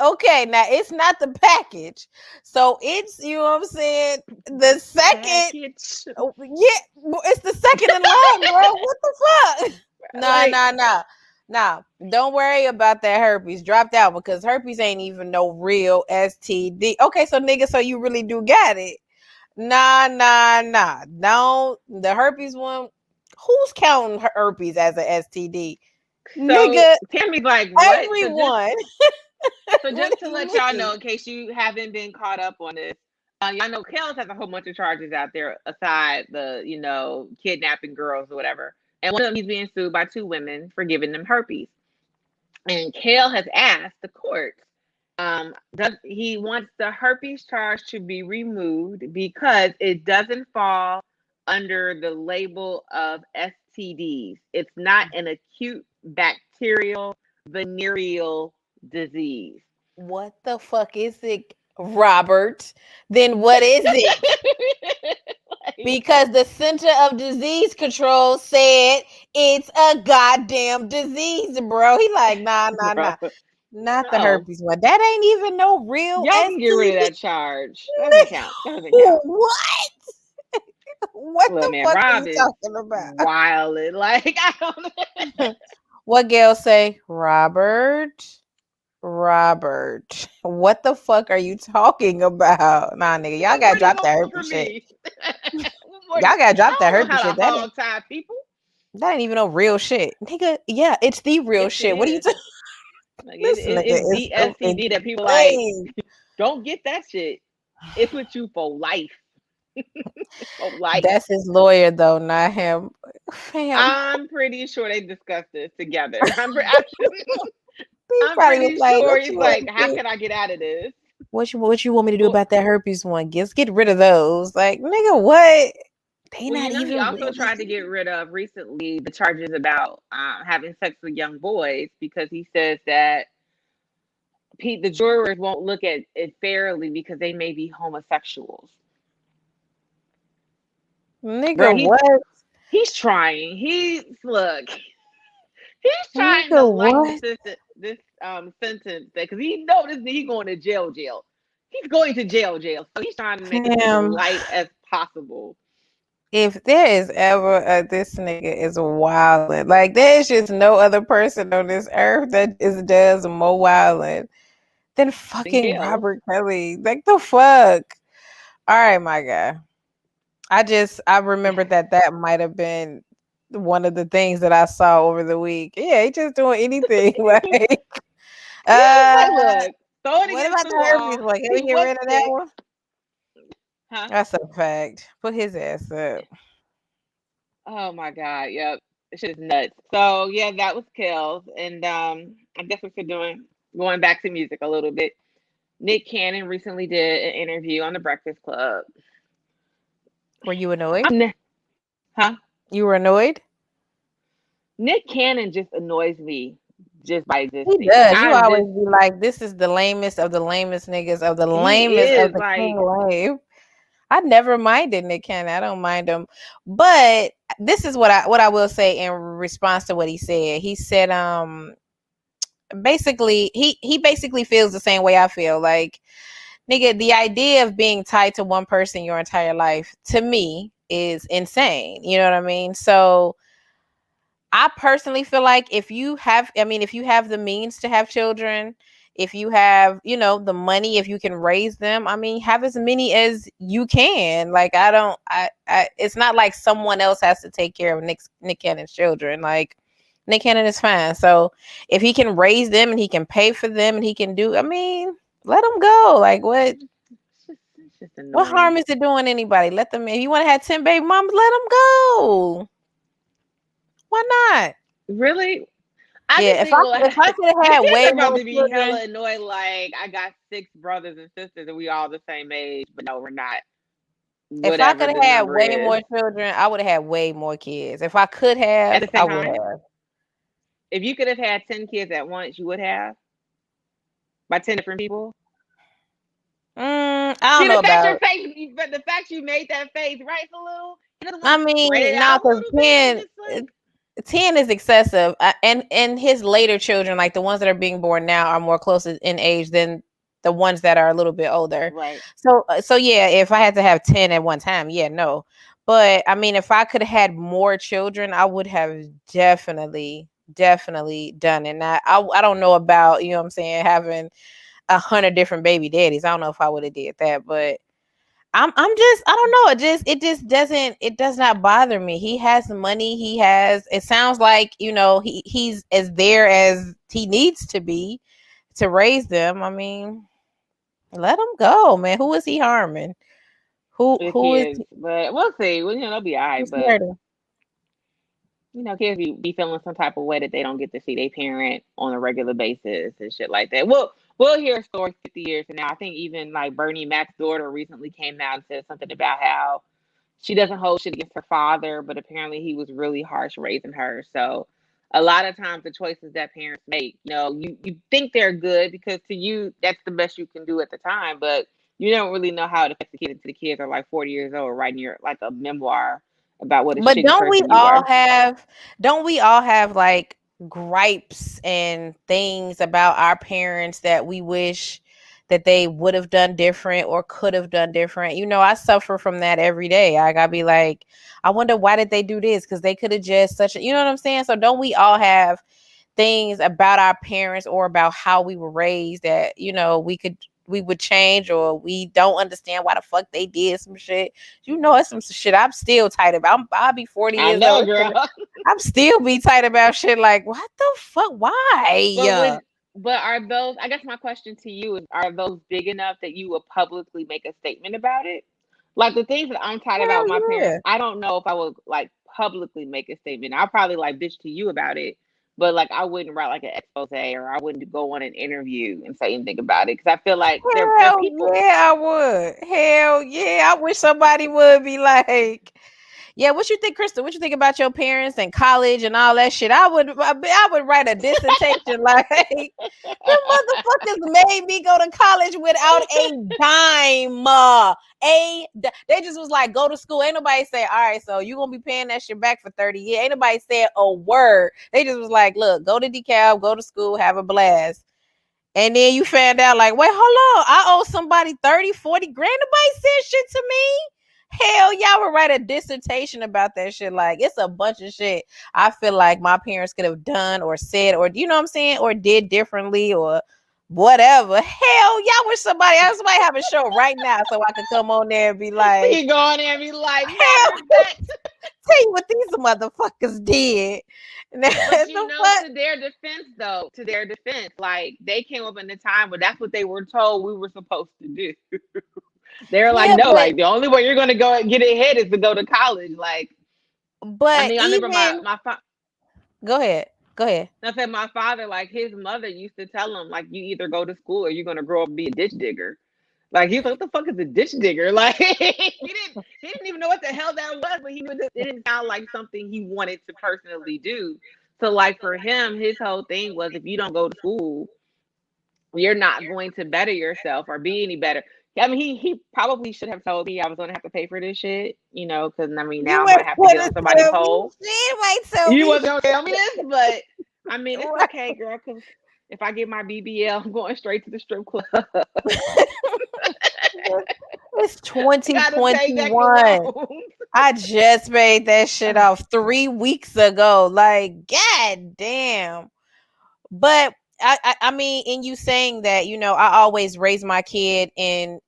Okay, now it's not the package. So it's, you know what I'm saying? The second, Package. yeah, it's the second in line, bro. What the fuck? Nah, Like, nah, nah. Nah, don't worry about that herpes. Drop that one because herpes ain't even no real STD. Okay, so nigga, so you really do got it. Nah, nah, nah. Don't the herpes one. Who's counting herpes as a STD? so Nigga, Tammy's like, what? everyone. So What just do to you let y'all mean? know, in case you haven't been caught up on this, y'all know Kels has a whole bunch of charges out there aside the, kidnapping girls or whatever. And one of them, he's being sued by two women for giving them herpes. And Kale has asked the court, does he wants the herpes charge to be removed because it doesn't fall under the label of STDs. It's not an acute bacterial venereal disease. What the fuck is it, Robert? Then what is it? Like, Because the Center of Disease Control said it's a goddamn disease, bro. He like, nah, nah, bro, nah. Not the no. herpes one. That ain't even no real Y'all can get rid of STD. that charge. Doesn't count. Doesn't count. What? What Look, the man, fuck are Rob you is talking about? wild. Like, I don't know. What Gail say? Robert, what the fuck are you talking about? Nah, nigga, y'all What gotta more do you drop that want herpes from shit. me? What more do Y'all gotta I drop that don't know herpes how shit. to hog tie people. That ain't even no real shit, nigga. Yeah, it's the real Yes, it shit. What are you is. talking? Like This nigga it's is the so STD that people like. insane. Don't get that shit. It's with you for life. For life. That's his lawyer though, not him. Fam, I'm pretty sure they discussed this together. he I'm probably was pretty like, sure "What he's you want like, me how to do? can I get out of this? What you want me to do Well, about that herpes one? Get rid of those." Like, nigga, what? They well, not he even also real. tried to get rid of recently the charges about having sex with young boys because he says that the jurors won't look at it fairly because they may be homosexuals. Nigga, Bro, what? he's trying. He's trying Nigga, to lighten what? this sentence because he knows this he going to jail. he's going to jail. So he's trying to make it as Damn. light as possible. If there is ever this nigga is wildin', like there's just no other person on this earth that just does more wildin' than Then fucking Kels. Robert Kelly. Like the fuck. All right, my guy. I remembered that might have been one of the things that I saw over the week. Yeah, he just doing anything. Like, Yeah, it's uh, like, look, throw it what against about the the herpes wall. one? Can we See get what rid of that sticks. one? Huh? That's a fact. Put his ass up. Oh my God. Yep. This shit is nuts. So yeah, that was Kels. And I guess what you're doing, going back to music a little bit. Nick Cannon recently did an interview on the Breakfast Club. Were you annoyed? I'm huh? You were annoyed? Nick Cannon just annoys me just by He existing. Like does. You I always just be like, this is the lamest of the lamest niggas of the he lamest of is the king like lame. I never minded Nick Cannon. I don't mind him. But this is what I will say in response to what he said. He said, basically he basically feels the same way I feel. Like, nigga, the idea of being tied to one person your entire life, to me, is insane. You know what I mean? So I personally feel like if you have the means to have children, if you have, the money, if you can raise them, I mean, have as many as you can. Like, it's not like someone else has to take care of Nick Cannon's children. Like, Nick Cannon is fine. So if he can raise them and he can pay for them and he can do, I mean, let him go. Like, it's just what harm annoying. is it doing anybody? Let them, if you want to have 10 baby mamas, let them go. Why not? Really? I just Yeah, think, well, if I could have the had kids way are about more to be children, hella annoyed. Like, I got six brothers and sisters, and we all the same age, but no, we're not. if I Whatever could have the had number way is. more children, I would have had way more kids. If I could At the have, I same would time, have. if you could have had 10 kids at once, you would have by 10 different people. I don't See know the fact about. your face, but the fact you made that face, right, Salou? You just I want to spread mean, it no, out a because little bit and just like 10 is excessive. And his later children, like the ones that are being born now, are more close in age than the ones that are a little bit older. right. So yeah, if I had to have 10 at one time, yeah, no. But I mean, if I could have had more children, I would have definitely done it. Now, I don't know about, you know what I'm saying, having 100 different baby daddies. I don't know if I would have did that, but I'm just, I don't know. It does not bother me. He has the money. It sounds like, he's as there as he needs to be to raise them. I mean, let him go, man. Who is he harming? The Who is kids, but we'll see. Well, they'll be all right. who's But hurting? kids be feeling some type of way that they don't get to see their parent on a regular basis and shit like that. We'll hear stories 50 years from now. I think even like Bernie Mac's daughter recently came out and said something about how she doesn't hold shit against her father, but apparently he was really harsh raising her. So a lot of times the choices that parents make, you think they're good because to you that's the best you can do at the time, but you don't really know how it affects the kid until the kids are like 40 years old writing your like a memoir about what a But shitty person you were. don't we all have like gripes and things about our parents that we wish that they would have done different or could have done different? I suffer from that every day. I gotta be like, I wonder why did they do this? Because they could have just you know what I'm saying? So don't we all have things about our parents or about how we were raised that we would change, or we don't understand why the fuck they did some shit? It's some shit I'm still tight about. I'll be 40 I years know, old. girl. I'm still be tight about shit like, what the fuck? But Why? are those, I guess my question to you is, are those big enough that you would publicly make a statement about it? Like the things that I'm tired about Hell with my parents, yeah. I don't know if I would like publicly make a statement. I'll probably like bitch to you about it, but like I wouldn't write like an expose or I wouldn't go on an interview and say anything about it because I feel like they're Hell people. yeah, I would. Hell yeah. I wish somebody would be like, yeah, what you think, Krista? What you think about your parents and college and all that shit? I would write a dissertation like, them motherfuckers made me go to college without a dime. They just was like, go to school. Ain't nobody say, all right, so you gonna be paying that shit back for 30 years. Ain't nobody said a word. They just was like, look, go to DeKalb, go to school, have a blast. And then you found out, like, wait, hold on, I owe somebody 30, 40 grand. Nobody said shit to me. Hell, y'all would write a dissertation about that shit. Like, it's a bunch of shit I feel like my parents could have done or said, or you know what I'm saying, or did differently, or whatever. Hell, y'all wish somebody else might have a show right now so I could come on there and be like, You go on there and be like, hell, matter of fact. tell you what these motherfuckers did. But you The know, fuck? to their defense, though, to their defense, like they came up in the time where that's what they were told we were supposed to do. They're like, Yeah, no, like the only way you're gonna go and get ahead is to go to college. Like, I but mean, I remember even go ahead. Go ahead. I said my father, like his mother used to tell him, like, you either go to school or you're gonna grow up and be a ditch digger. Like he was like, what the fuck is a ditch digger? Like he didn't even know what the hell that was, but he knew that it didn't sound like something he wanted to personally do. So like for him, his whole thing was if you don't go to school, you're not going to better yourself or be any better. I mean, he probably should have told me I was going to have to pay for this shit, you know, because I mean, now You I'm ain't going to have to get wanna on somebody's tell me pole. shit. Might tell You me wasn't going to tell me this, but I mean, it's shit. okay, girl, because if I get my BBL, I'm going straight to the strip club. It's Gotta pay back the 2021. loan. I just made that shit off 3 weeks ago. Like, god damn. But I mean, in you saying that, I always raise my kid in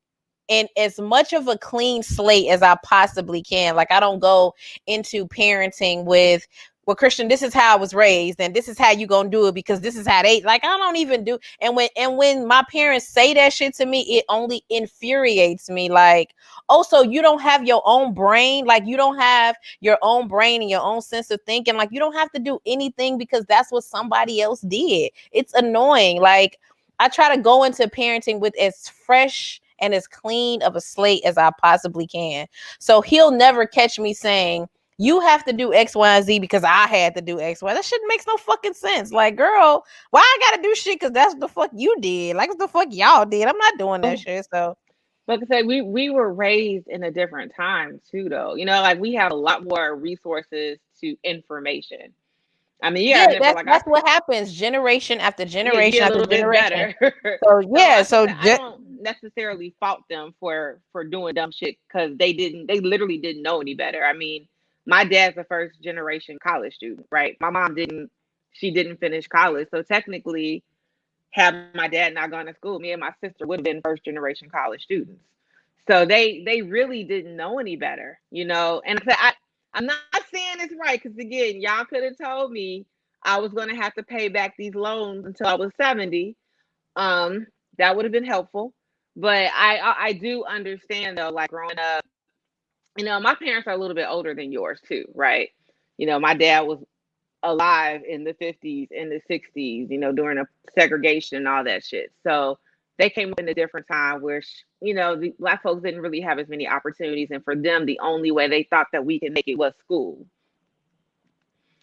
as much of a clean slate as I possibly can. Like, I don't go into parenting with, well, Christian, this is how I was raised, and this is how you gonna do it because this is how they, like, I don't even do. And when my parents say that shit to me, it only infuriates me. Like, oh, so you don't have your own brain? Like, you don't have your own brain and your own sense of thinking? Like, you don't have to do anything because that's what somebody else did. It's annoying. Like, I try to go into parenting with as fresh and as clean of a slate as I possibly can. So he'll never catch me saying, you have to do X, Y, and Z because I had to do X, Y. That shit makes no fucking sense. Like, girl, why I gotta do shit because that's what the fuck you did? Like, what the fuck y'all did? I'm not doing that shit. So Like I said, we were raised in a different time too, though. You know, like we have a lot more resources to information. I mean, you yeah, gotta remember, that's like that's what happens generation after get generation a after little bit generation. better. So So yeah, I don't necessarily fault them for doing dumb shit because they literally didn't know any better. I mean, my dad's a first generation college student, right? My mom didn't, she didn't finish college, so technically, had my dad not gone to school, me and my sister would have been first generation college students. So they really didn't know any better, you know. And I'm not saying it's right because again, y'all could have told me I was going to have to pay back these loans until I was 70. Um, that would have been helpful. But I do understand though, like growing up, you know, my parents are a little bit older than yours too, right? You know, my dad was alive in the 50s and the 60s, you know, during the segregation and all that shit. So they came up in a different time where, you know, the black folks didn't really have as many opportunities. And for them, the only way they thought that we could make it was school.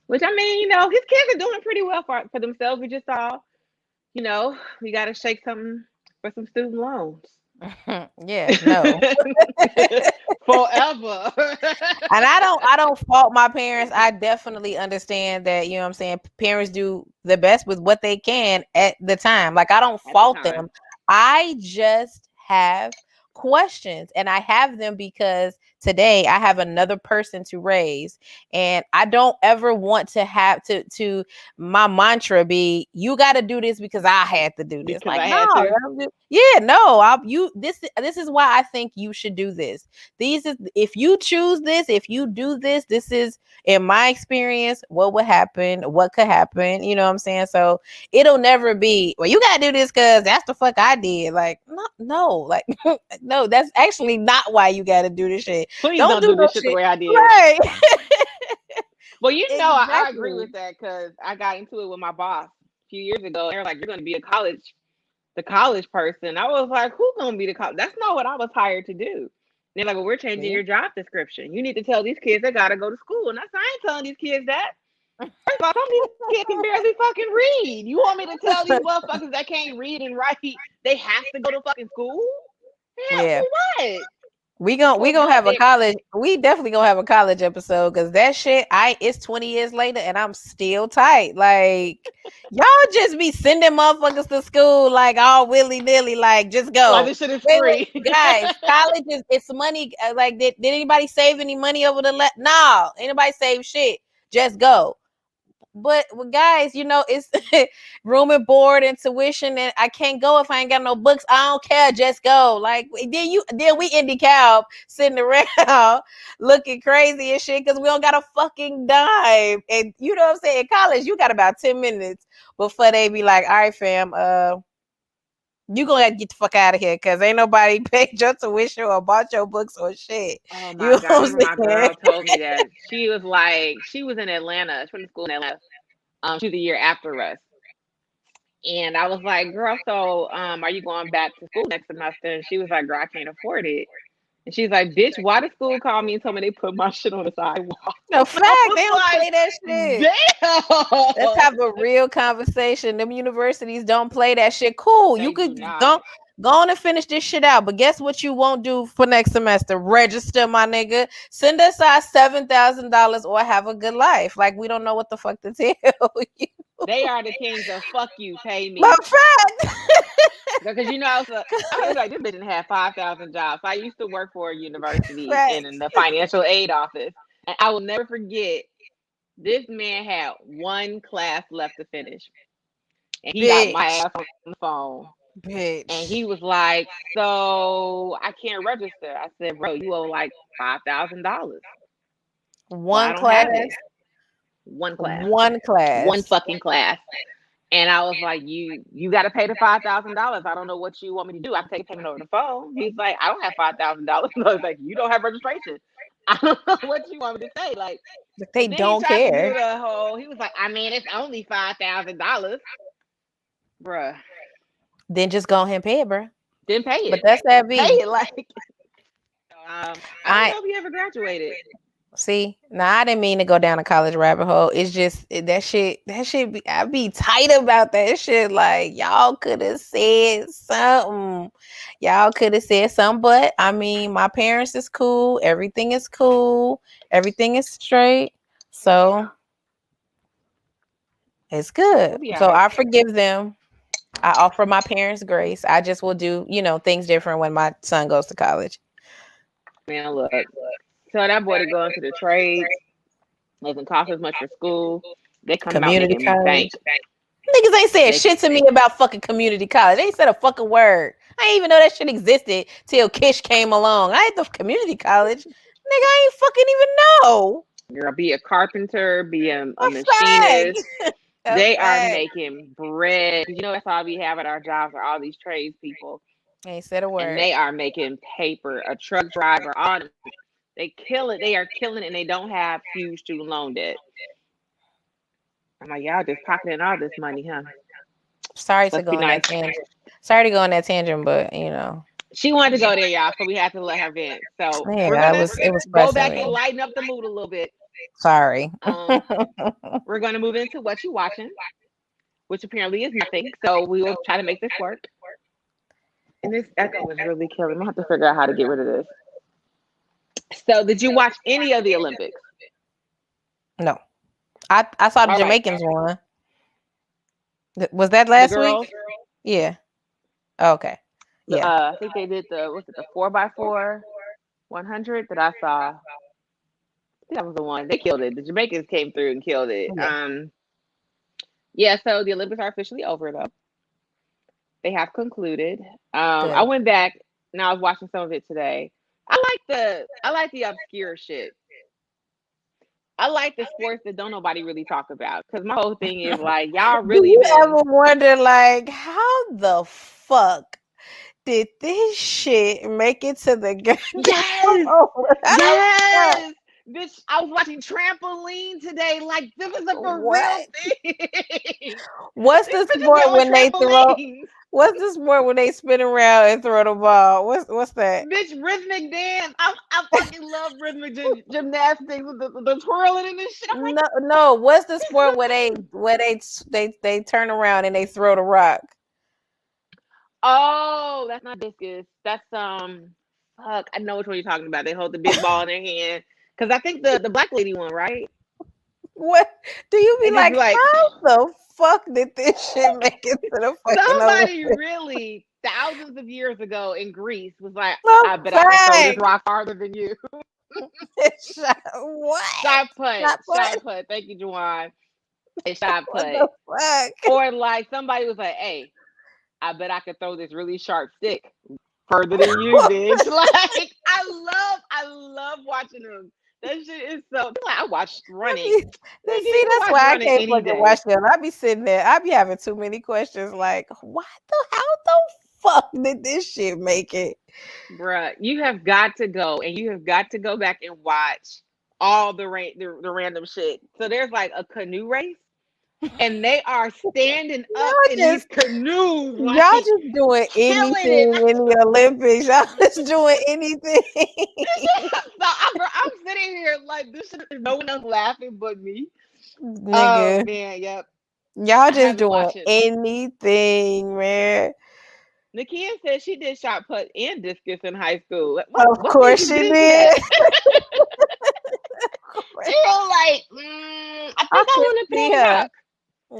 Which I mean, you know, his kids are doing pretty well for themselves. We just saw, you know, we got to shake something for some student loans. yeah, no. Forever. And I don't fault my parents. I definitely understand that, you know what I'm saying, parents do the best with what they can at the time. Like, I don't At the fault time. them. I just have questions, and I have them because today I have another person to raise, and I don't ever want to have to my mantra be, you got to do this because I had to do this. Because Like, I no, had to. yeah, no, this is why I think you should do this. These is, if you choose this, if you do this, this is, in my experience, what would happen, what could happen, you know what I'm saying? So it'll never be, well, you gotta do this because that's the fuck I did. Like, no, like, no, that's actually not why you gotta do this shit. Please Don't don't do do no this shit the shit. way I did. Right. Well, you know, I agree Exactly. with that because I got into it with my boss a few years ago. They're like, "You're going to be the college person." I was like, "Who's going to be the college?" That's not what I was hired to do. They're like, "Well, we're changing Yeah. your job description. You need to tell these kids they got to go to school." And I ain't telling these kids that. First of all, some of these kids can barely fucking read. You want me to tell these motherfuckers that can't read and write they have to go to fucking school? Hell, Yeah. for what? We Of gonna we course gonna not. have a college. We definitely gonna have a college episode because that shit. It's 20 years later and I'm still tight. Like y'all just be sending motherfuckers to school like all willy nilly. Like just Like go. this shit is Wait, free. guys. College is it's money. Like did anybody save any money over the No, anybody save shit. Just go. But well, guys, it's room and board and tuition, and I can't go if I ain't got no books. I don't care, just go. Like then we indie cow sitting around looking crazy and shit because we don't got a fucking dime. And you know what I'm saying? In college, you got about 10 minutes before they be like, all right, fam, you gonna have to get the fuck out of here because ain't nobody paid your tuition or bought your books or shit. Oh You my know God. I what remember I'm my saying? girl told me that. She was like, she was in Atlanta. She went to school in Atlanta. She was a year after us. And I was like, girl, so are you going back to school next semester? And she was like, girl, I can't afford it. And she's like, bitch, why did school call me and told me they put my shit on the sidewalk? No And I fact, was they don't like, play that shit. Let's damn. have a real conversation. Them universities don't play that shit. Cool. You They do could not. go on and finish this shit out. But guess what you won't do for next semester? Register, my nigga. Send us our $7,000 or have a good life. Like we don't know what the fuck to tell you. They are the kings of fuck you, pay My me. fact. Because I was like, this bitch didn't have 5,000 jobs. So I used to work for a university in Facts. the financial aid office. And I will never forget, this man had one class left to finish. And he got my Bitch. ass on the phone. And Bitch. he was like, so I can't register. I said, bro, you owe like $5,000. Well, I One don't have class. it. One class. One One class. fucking class. And I was like, you got to pay the $5,000. I don't know what you want me to do. I can take a payment over the phone. He's like, I don't have $5,000. I was like, you don't have registration. I don't know what you want me to say. Like, But so they then he don't tried to do care. the whole. He was like, I mean, it's only $5,000, bruh. Then just go ahead and pay it, bro. Didn't pay But it. that's that Pay be. it like. I don't I know if he ever graduated. See, now I didn't mean to go down a college rabbit hole. It's just that shit I be tight about that shit. Like y'all could have said something. Y'all could have said something, but I mean, my parents is cool. Everything is cool. Everything is straight. So it's good. We'll be all So right. I forgive them. I offer my parents grace. I just will do, things different when my son goes to college. Man, look. So that boy to go into the trades doesn't cost as much for school. They come out Community making college. bank. Niggas ain't said They shit to me about fucking community college. They ain't said a fucking word. I didn't even know that shit existed till Kish came along. I ain't the community college. Nigga, I ain't fucking even know. girl be a carpenter, be a A fact. machinist. A They are fact. making bread. You know that's all we have at our jobs are all these trades people, Ain't said a and word. they are making paper. A truck driver, all them, they kill it. They are killing it, and they don't have huge student loan debt. I'm like, y'all just pocketing all this money, huh? Sorry to Must go be on that nice. tangent. Sorry to go on that tangent, but She wanted to go there, y'all, so we had to let her vent. So we're yeah, gonna it was go pressing back me. and lighten up the mood a little bit. Sorry. We're gonna move into what you watching, which apparently is nothing. So we will try to make this work. And this echo is really killing me. I have to figure out how to get rid of this. So, did you watch any of the Olympics? No. I saw the All right, Jamaicans one. Was that the last week? girls. Yeah. Okay. Yeah. I think they did the 4x4 100 that I saw. I think that was the one they killed it. The Jamaicans came through and killed it. Yeah. Yeah. So the Olympics are officially over though. They have concluded. I Good. went back and I was watching some of it today. I like the obscure shit. I like the sports that don't nobody really talk about because my whole thing is like y'all Do really you been. ever wonder, like, how the fuck did this shit make it to the goddamn Yes, over? I don't care. yes, bitch. I was watching trampoline today. Like this is a for real What? thing. What's These the bitches sport get on when they throw? trampolines. What's the sport when they spin around and throw the ball? What's that? Bitch, rhythmic dance. I fucking love rhythmic gymnastics with the twirling and this shit. I'm like, No, no. What's the this is sport where amazing. they turn around and they throw the rock? Oh, that's not discus. That's Fuck, I know which one you're talking about. They hold the big ball in their hand. Because I think the black lady one, right? What do you be They just like? be like, How the fuck did this shit make it to the fucking somebody Olympics? really thousands of years ago in Greece was like, The I bet I could throw this fact. rock farther than you. What? Shot put, Shot put? shot put. Thank you, Juwan. A shot What put. the fuck? Or like somebody was like, hey, I bet I could throw this really sharp stick further than you, bitch. Like I love watching them. That shit is so. Like, I watched running. Nigga, See, you can that's watch why I running can't any fucking day, watch them. I be sitting there, I be having too many questions. Like, how the fuck did this shit make it? bruh. You have got to go, and you have got to go back and watch all the random shit. So there's like a canoe race, and they are standing up Y'all in these just canoes, y'all like just doing killing it. anything in the Olympics. Y'all just doing anything. I'm sitting here like this shit. There's no one else laughing but me. Oh Nigga. man, yep. Y'all I just haven't doing watched it. anything, man. Nakia said she did shot put and discus in high school. Of What made course you she get into did. that? You're like, I I think I can want to see throw a her. rock.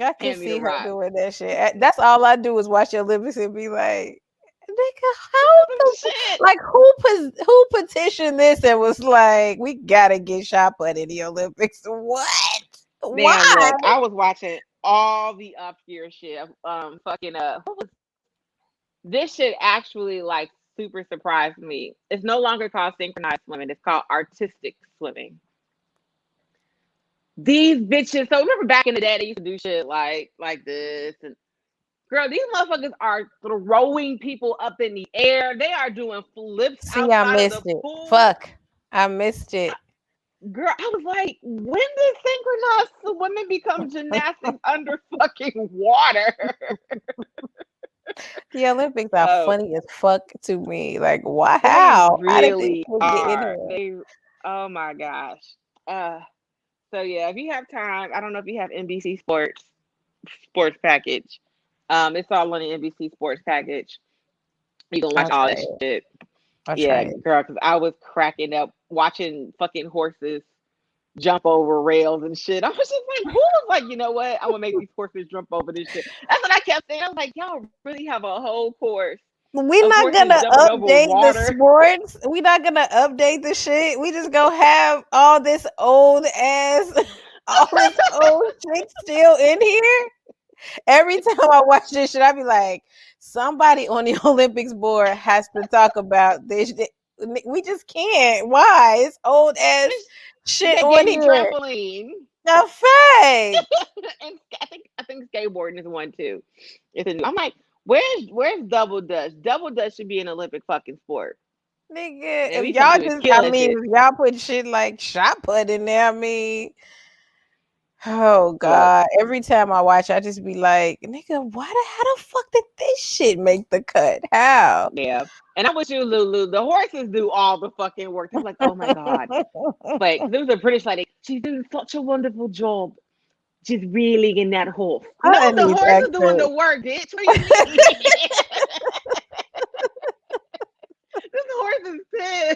I can Hand me the see her rock. doing that shit. That's all I do is watch the Olympics and be like, nigga, how Some the shit. like who petitioned this and was like, we gotta get shot put in the Olympics? What? Man, Why? look, I was watching all the obscure shit. Fucking what was this shit actually like super surprised me. It's no longer called synchronized swimming, it's called artistic swimming. These bitches, so remember back in the day they used to do shit like this and girl, these motherfuckers are throwing people up in the air. They are doing flips See, I outside of the missed it. pool. Fuck. I missed it. Girl, I was like, when did synchronized women become gymnastics under fucking water? The Olympics are Oh, funny as fuck to me. Like, why? they How did this really shit get in are. here? Oh my gosh. Uh, so yeah, if you have time, I don't know if you have NBC sports package. It's all on the NBC sports package. You can watch I'll all try this it. shit. I'll try Yeah, it. girl, because I was cracking up watching fucking horses jump over rails and shit. I was just like, who was like, you know what? I'm gonna make these horses jump over this shit. That's what I kept saying. I was like, y'all really have a whole course We're of not horses gonna jumping over update the water. sports. We're not gonna update the shit. We just gonna have all this old ass, all this old shit still in here. Every time I watch this shit, I be like, somebody on the Olympics board has to talk about this. We just can't. Why? It's old ass shit They on gave me here. trampoline. The fact. And I think skateboarding is one too. It's a new. I'm like, where's double dutch? Double dutch should be an Olympic fucking sport. Nigga, And if we come y'all to is just, I killing mean, shit. if y'all put shit like shot put in there, I mean, oh Look, God. Every time I watch, I just be like, nigga, how the fuck did this shit make the cut? How? yeah. And I'm with you, Lulu. The horses do all the fucking work. I'm like, oh my god. But there was a British lady. She's doing such a wonderful job. She's reeling in that horse. No, I the need horse is doing the accent. work, bitch. What do you mean? This horse is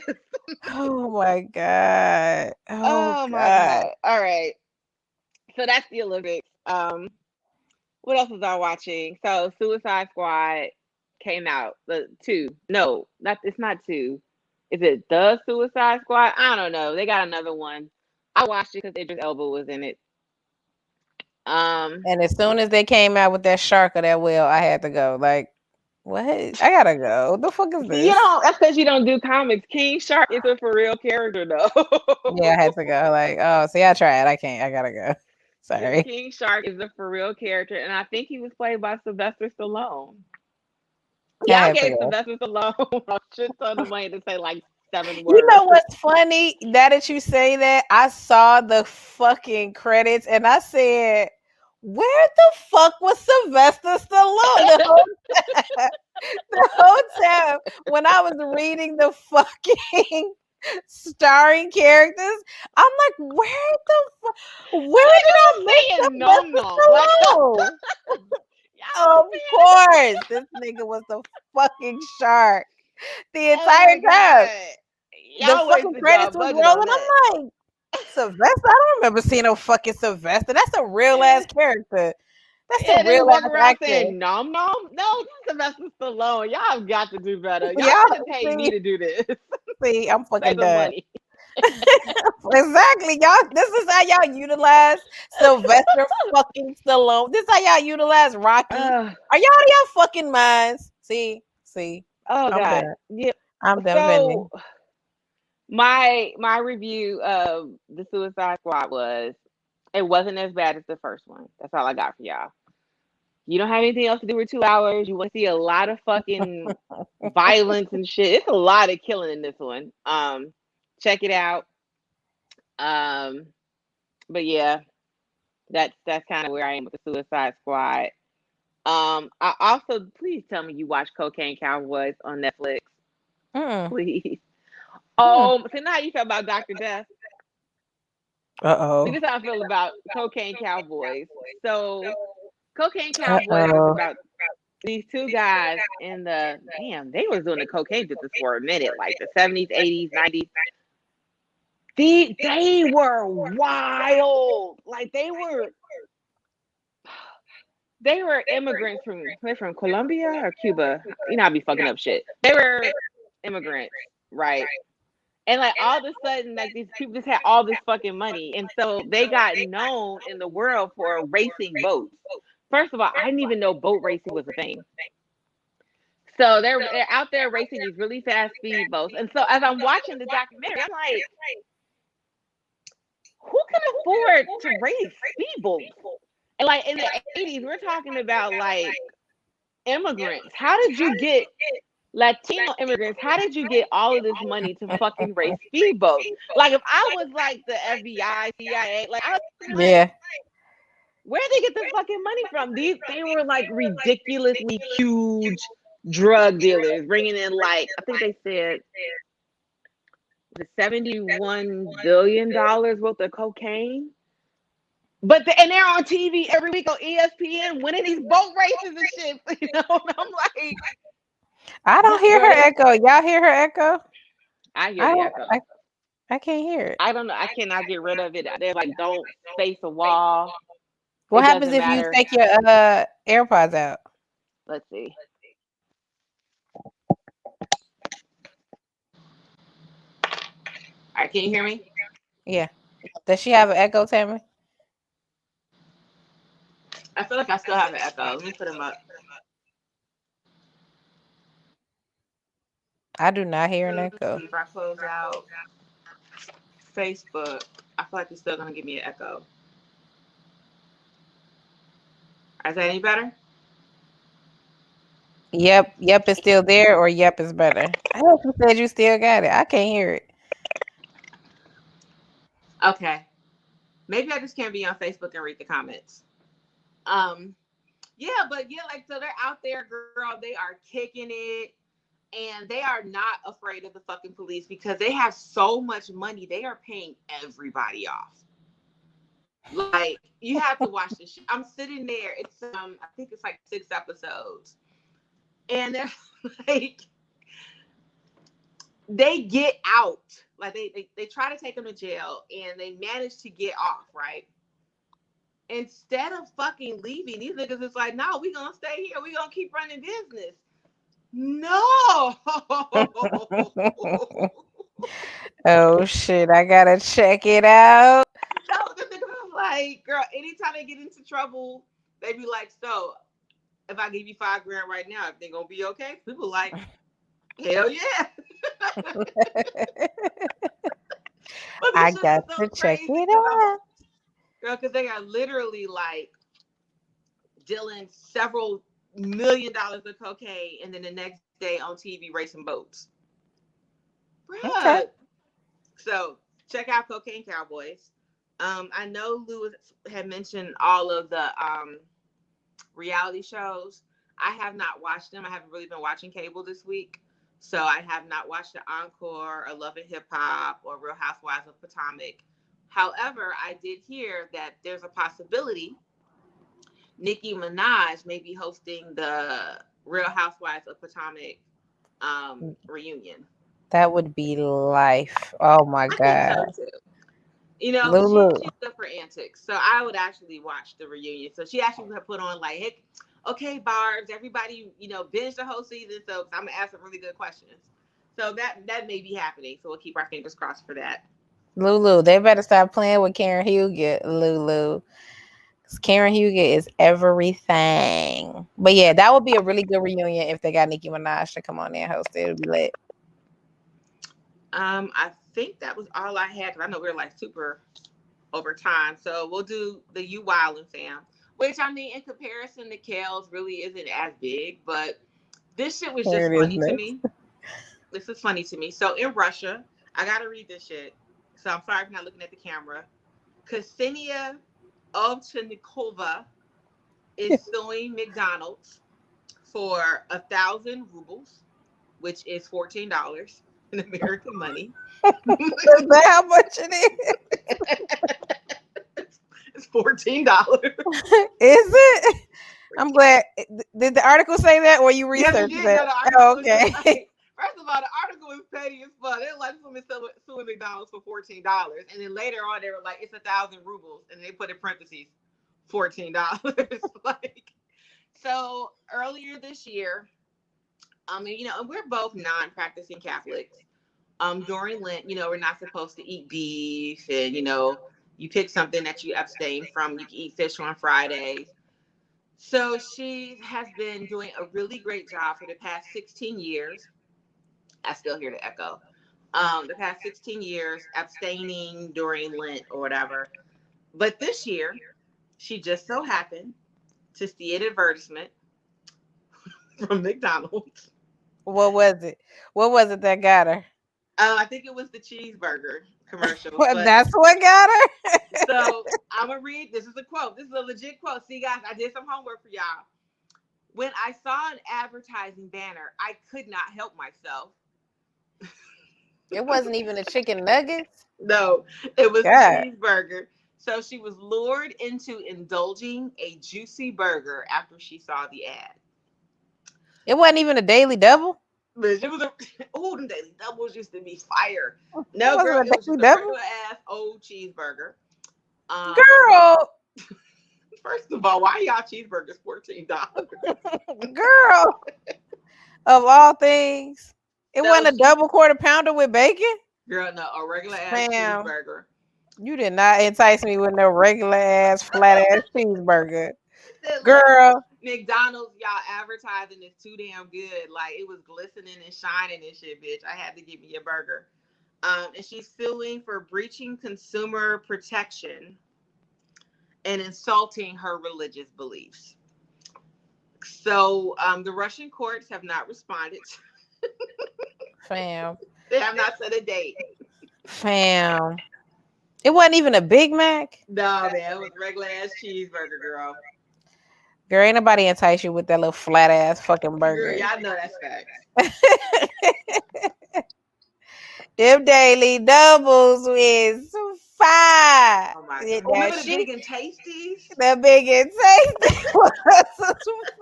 pissed. Oh my God. Oh Oh my God. god. All right. So that's the Olympics. What else was I watching? So Suicide Squad came out. The two. No, not it's not two. Is it the Suicide Squad? I don't know. They got another one. I watched it because Idris Elba was in it. Um, And as soon as they came out with that shark or that whale, I had to go. Like, what? I gotta go. What the fuck is you this? don't. That's because you don't do comics. King Shark is a for real character Yeah, I though. had to go. Like, oh, see, I tried. I can't. I gotta go. Yeah, Sorry. King Shark is a for real character, and I think he was played by Sylvester Stallone. I Y'all had to gave go. Sylvester Stallone a shit ton of money to say like 7 words. You know what's funny? Now that you say that, I saw the fucking credits and I said, where the fuck was Sylvester Stallone the whole time when I was reading the fucking starring characters? I'm like, where did I Nigga was miss saying no, Sylvester no. Like Stallone? y'all Of was saying course, this nigga was the fucking shark. The Oh entire my time. god. The Y'all fucking wasted y'all credits was budget on rolling. that. I'm like, Sylvester? I don't remember seeing no fucking Sylvester. That's a real ass character. That's a Yeah, they real walk ass around actor. saying nom nom. No, Sylvester Stallone. Y'all have got to do better. Y'all Y'all could have paid me see, to do this. see, I'm Save fucking some done. money. Exactly, y'all. This is how y'all utilize Sylvester fucking Stallone. This is how y'all utilize Rocky. Uh, Are y'all out of y'all fucking minds? See, oh I'm god. done. Yeah. I'm done So venting. my review of the Suicide Squad was it wasn't as bad as the first one. That's all I got for y'all. You don't have anything else to do for 2 hours. You want to see a lot of fucking violence and shit. It's a lot of killing in this one. Check it out. Um, but yeah, that's kind of where I am with the Suicide Squad. I also please tell me you watch Cocaine Cowboys on Netflix, Mm, please. mm. So now how you feel about Dr. Death. See, Uh-oh. this is how I feel about Cocaine Cowboys. So Cocaine Cowboys is Uh-oh. about these two guys in the damn, they was doing the cocaine business for a minute, like the 70s, 80s, 90s. They were wild. Like they were immigrants from Colombia or Cuba. You know, I'd be fucking up shit. They were immigrants, right? And like all of a sudden, like these people just had all this fucking money, and so they got known in the world for racing boats. First of all, I didn't even know boat racing was a thing. So they're out there racing these really fast speedboats, and so as I'm watching the documentary, I'm like, who can afford to race speedboats? And like in the 80s, we're talking about like immigrants. How did you get Latino immigrants? How did you get all of this money to fucking race speedboats? Like if I was like the FBI, CIA, like I would be like, Yeah. where did they get this fucking money from? They were like ridiculously huge drug dealers, bringing in like I think they said the $71 billion worth of cocaine. And they're on TV every week on ESPN winning these boat races and shit. You know, and I'm like, I don't hear girl, her echo. Y'all hear her echo? I hear I the don't echo. I can't hear it. I don't know. I cannot get rid of it. They're like, don't face a wall. What It happens doesn't if you matter. take your AirPods out? Let's see. All right, can you hear me? Yeah. Does she have an echo, Tammy? I feel like I still have an echo. Let me put them up. I do not hear an Let's echo. see if I close out Facebook. I feel like it's still gonna give me an echo. Is that any better? Yep is still there, or yep is better. I thought you said you still got it. I can't hear it. Okay. Maybe I just can't be on Facebook and read the comments. Um, yeah, but yeah, like so they're out there, girl. They are kicking it, and they are not afraid of the fucking police because they have so much money. They are paying everybody off. Like you have to watch this shit. I'm sitting there. It's I think it's like 6 episodes, and they're like they get out. Like they try to take them to jail, and they manage to get off. Right. Instead of fucking leaving, these niggas is like, no, we gonna stay here. We gonna keep running business. No. Oh shit! I gotta check it out. No, the niggas is like, girl, anytime they get into trouble, they be like, so if I give you 5 grand right now, everything gonna be okay? People like, hell yeah. But I this shit got is so to check crazy it because out. girl, because they are literally like dealing several $1 million of cocaine and then the next day on TV racing boats. Okay. Bruh. So check out Cocaine Cowboys. I know Lewis had mentioned all of the reality shows. I have not watched them. I haven't really been watching cable this week. So I have not watched the Encore or Love and Hip Hop or Real Housewives of Potomac. However, I did hear that there's a possibility Nicki Minaj may be hosting the Real Housewives of Potomac reunion. That would be life. Oh my I think god. so too. You know, Lulu. she's good for antics, so I would actually watch the reunion. So she actually put on like, hey, okay, Barb's, everybody, binge the whole season. So I'm gonna ask some really good questions. So that may be happening. So we'll keep our fingers crossed for that. Lulu. They better stop playing with Karen Huget, Lulu. 'Cause Karen Huget is everything. But yeah, that would be a really good reunion if they got Nicki Minaj to come on there and host it. It would be lit. I think that was all I had because I know we're like super over time. So we'll do the You Wildin' fam, which I mean, in comparison to Kale's, really isn't as big, but this shit was Here just it is funny to next. me. This is funny to me. So in Russia, I gotta read this shit. So I'm sorry if you're not looking at the camera. Ksenia Ovchinnikova is suing McDonald's for 1,000 rubles, which is $14 in American money. Is that how much it It's $14. is? Is it? I'm glad. Did the article say that or you Yes, it researched did. that? No, the article Oh, was just okay. like, first of all, the article was petty as fuck. They're like, women suing McDonald's for $14, and then later on, they were like, it's 1,000 rubles, and they put in parentheses, $14. Like, so earlier this year, I mean, and we're both non-practicing Catholics. During Lent, we're not supposed to eat beef, and you pick something that you abstain from. You can eat fish on Fridays. So she has been doing a really great job for the past 16 years. I still hear the echo. The past 16 years, abstaining during Lent or whatever. But this year, she just so happened to see an advertisement from McDonald's. What was it? What was it that got her? I think it was the cheeseburger commercial. What? But That's what got her. so I'm going to read. This is a quote. This is a legit quote. See, guys, I did some homework for y'all. When I saw an advertising banner, I could not help myself. It wasn't even a chicken nuggets. No, it was the God, cheeseburger. So she was lured into indulging a juicy burger after she saw the ad. it wasn't even a daily double. But it was the daily doubles used to be fire. It No, girl, wasn't it a was just daily a double. regular ass old cheeseburger. So Girl, first of all, why y'all cheeseburgers $14? girl, of all things, it So wasn't a she, double quarter pounder with bacon. girl, no, a regular ass Ma'am, cheeseburger. you did not entice me with no regular ass flat ass cheeseburger. Said, look, Girl, McDonald's, y'all advertising is too damn good. Like it was glistening and shining and shit, bitch. I had to give me a burger. And she's suing for breaching consumer protection and insulting her religious beliefs. So the Russian courts have not responded. fam, They have not set a date. fam. It wasn't even a Big Mac. No, man, it was regular ass cheeseburger, girl. Girl, ain't nobody entice you with that little flat ass fucking Girl, burger. y'all know that's facts. Them daily doubles is fire. Oh my god. Yeah, Oh, now remember the she big and tasties? the big and tasty was